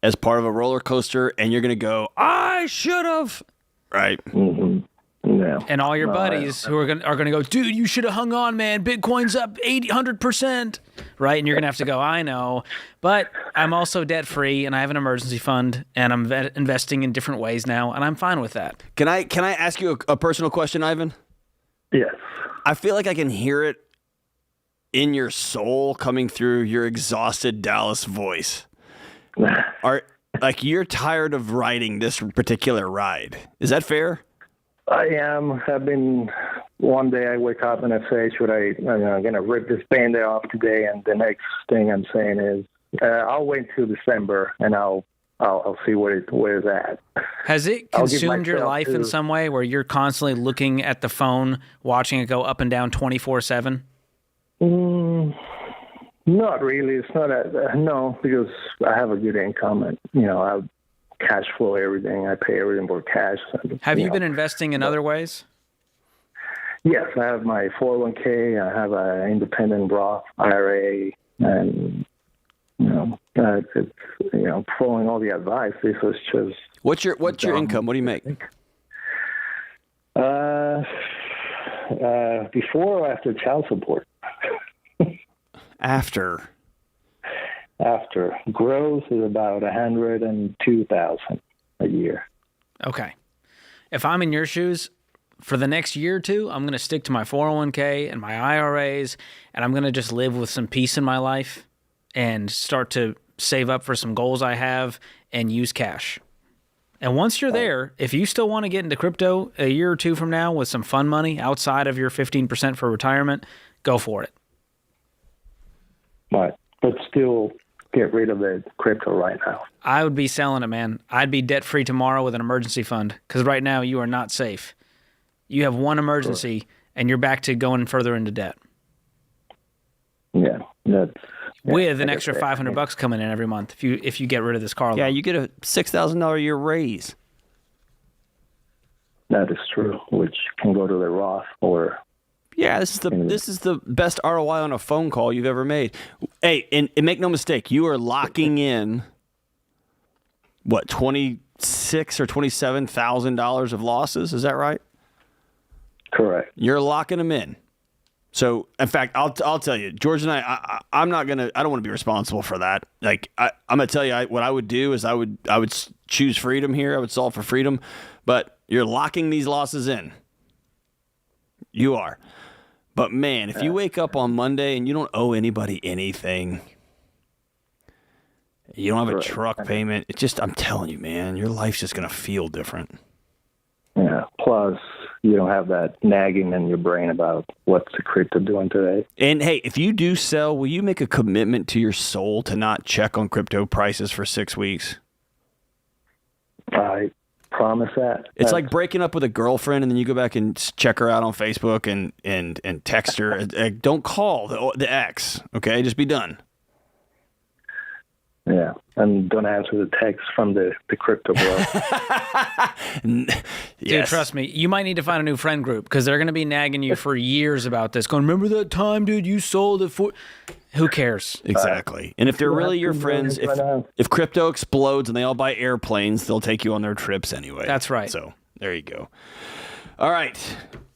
as part of a roller coaster, and you're going to go, I should have. Right? Mm-hmm. Yeah. And all your buddies who are going to go, dude, you should have hung on, man. Bitcoin's up 100%. Right? And you're going to have to go, I know. But I'm also debt-free, and I have an emergency fund, and I'm investing in different ways now, and I'm fine with that. Can I ask you a personal question, Ivan? Yes. I feel like I can hear it in your soul coming through your exhausted Dallas voice. You're tired of riding this particular ride. Is that fair? I am. I've been. One day I wake up and I say, I'm going to rip this Band-Aid off today, and the next thing I'm saying is, I'll wait till December and I'll see where it's at. Has it consumed your life in some way where you're constantly looking at the phone, watching it go up and down 24/7? Not really. It's not no, because I have a good income and, I cash flow everything. I pay everything for cash. Have you been investing in other ways? Yes, I have my 401k. I have an independent Roth IRA, and following all the advice. This was just. What's your income? What do you make? Before or after child support? After. Gross is about $102,000 a year. Okay. If I'm in your shoes, for the next year or two, I'm going to stick to my 401k and my IRAs, and I'm going to just live with some peace in my life and start to save up for some goals I have and use cash. And once you're there, if you still want to get into crypto a year or two from now with some fun money outside of your 15% for retirement, go for it. Right. But still get rid of the crypto right now. I would be selling it, man. I'd be debt-free tomorrow with an emergency fund because right now you are not safe. You have one emergency and you're back to going further into debt. Yeah. With an extra $500 coming in every month if you get rid of this car loan. Yeah, you get a $6,000 a year raise. That is true, which can go to the Roth or. Yeah, this is the best ROI on a phone call you've ever made. Hey, and make no mistake, you are locking in what, $26,000 or $27,000 of losses? Is that right? Correct. You're locking them in. So, in fact, I'll tell you, George and I don't want to be responsible for that. Like, I'm going to tell you what I would do is I would choose freedom here. I would solve for freedom, but you're locking these losses in. You are. But man, if you wake up on Monday and you don't owe anybody anything, you don't have a truck payment, I'm telling you, man, your life's just going to feel different. Yeah. Plus, you don't have that nagging in your brain about what's the crypto doing today. And hey, if you do sell, will you make a commitment to your soul to not check on crypto prices for 6 weeks? I promise that. It's like breaking up with a girlfriend and then you go back and check her out on Facebook and text her. Don't call the ex, okay? Just be done. Yeah, and don't answer the text from the crypto bro. Dude, trust me, you might need to find a new friend group because they're going to be nagging you for years about this. Going, remember that time, dude, you sold it for... Who cares? Exactly. And if they're really your friends, if crypto explodes and they all buy airplanes, they'll take you on their trips anyway. That's right. So there you go. All right.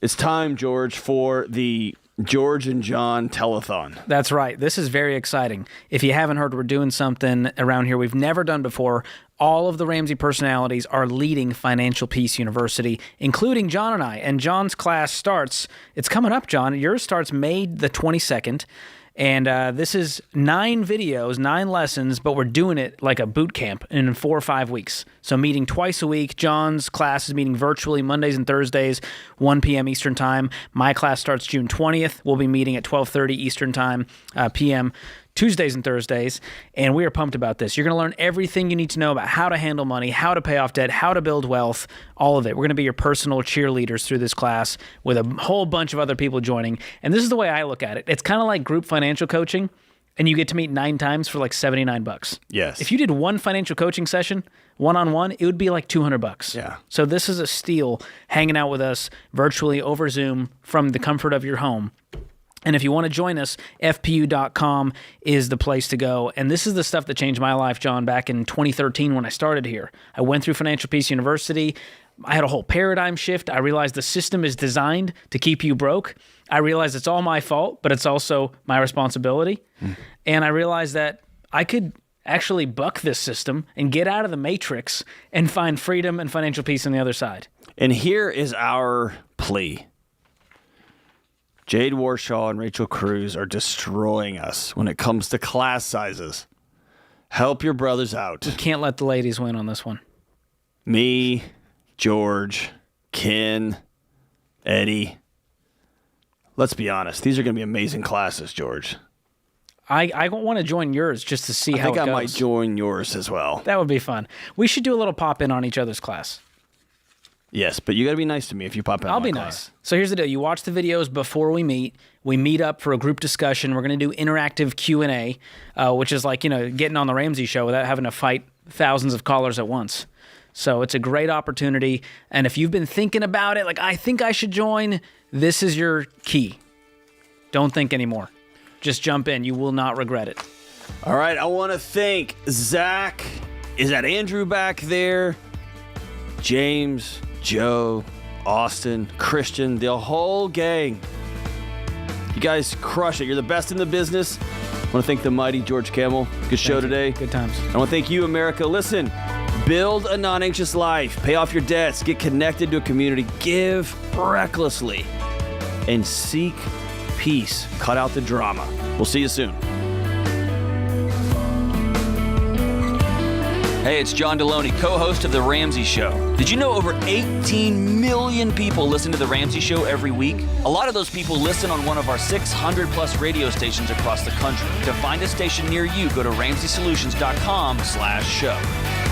It's time, George, for the George and John telethon. That's right. This is very exciting. If you haven't heard, we're doing something around here we've never done before. All of the Ramsey personalities are leading Financial Peace University, including John and I. And John's class starts, it's coming up, John. Yours starts May the 22nd. And this is 9 videos, 9 lessons, but we're doing it like a boot camp in 4 or 5 weeks. So meeting twice a week. John's class is meeting virtually Mondays and Thursdays, 1 p.m. Eastern Time. My class starts June 20th. We'll be meeting at 12:30 Eastern Time, p.m., Tuesdays and Thursdays, and we are pumped about this. You're going to learn everything you need to know about how to handle money, how to pay off debt, how to build wealth, all of it. We're going to be your personal cheerleaders through this class with a whole bunch of other people joining. And this is the way I look at it. It's kind of like group financial coaching, and you get to meet 9 times for like $79. Yes. If you did one financial coaching session, one-on-one, it would be like $200. Yeah. So this is a steal, hanging out with us virtually over Zoom from the comfort of your home. And if you want to join us, fpu.com is the place to go. And this is the stuff that changed my life, John, back in 2013 when I started here. I went through Financial Peace University. I had a whole paradigm shift. I realized the system is designed to keep you broke. I realized it's all my fault, but it's also my responsibility. And I realized that I could actually buck this system and get out of the matrix and find freedom and financial peace on the other side. And here is our plea. Jade Warshaw and Rachel Cruz are destroying us when it comes to class sizes. Help your brothers out. We can't let the ladies win on this one. Me, George, Ken, Eddie. Let's be honest. These are going to be amazing classes, George. I want to join yours just to see how it goes. I think I might join yours as well. That would be fun. We should do a little pop-in on each other's class. Yes, but you got to be nice to me if you pop in. I'll be nice. So here's the deal. You watch the videos before we meet. We meet up for a group discussion. We're going to do interactive Q&A, which is like, getting on the Ramsey Show without having to fight thousands of callers at once. So it's a great opportunity. And if you've been thinking about it, like, I think I should join, this is your key. Don't think anymore. Just jump in. You will not regret it. All right. I want to thank Zach. Is that Andrew back there? James, Joe, Austin, Christian, the whole gang. You guys crush it. You're the best in the business. I want to thank the mighty George Camel. Good show today. Good times. I want to thank you, America. Listen, build a non-anxious life. Pay off your debts. Get connected to a community. Give recklessly. And seek peace. Cut out the drama. We'll see you soon. Hey, it's John Deloney, co-host of The Ramsey Show. Did you know over 18 million people listen to The Ramsey Show every week? A lot of those people listen on one of our 600-plus radio stations across the country. To find a station near you, go to RamseySolutions.com/show.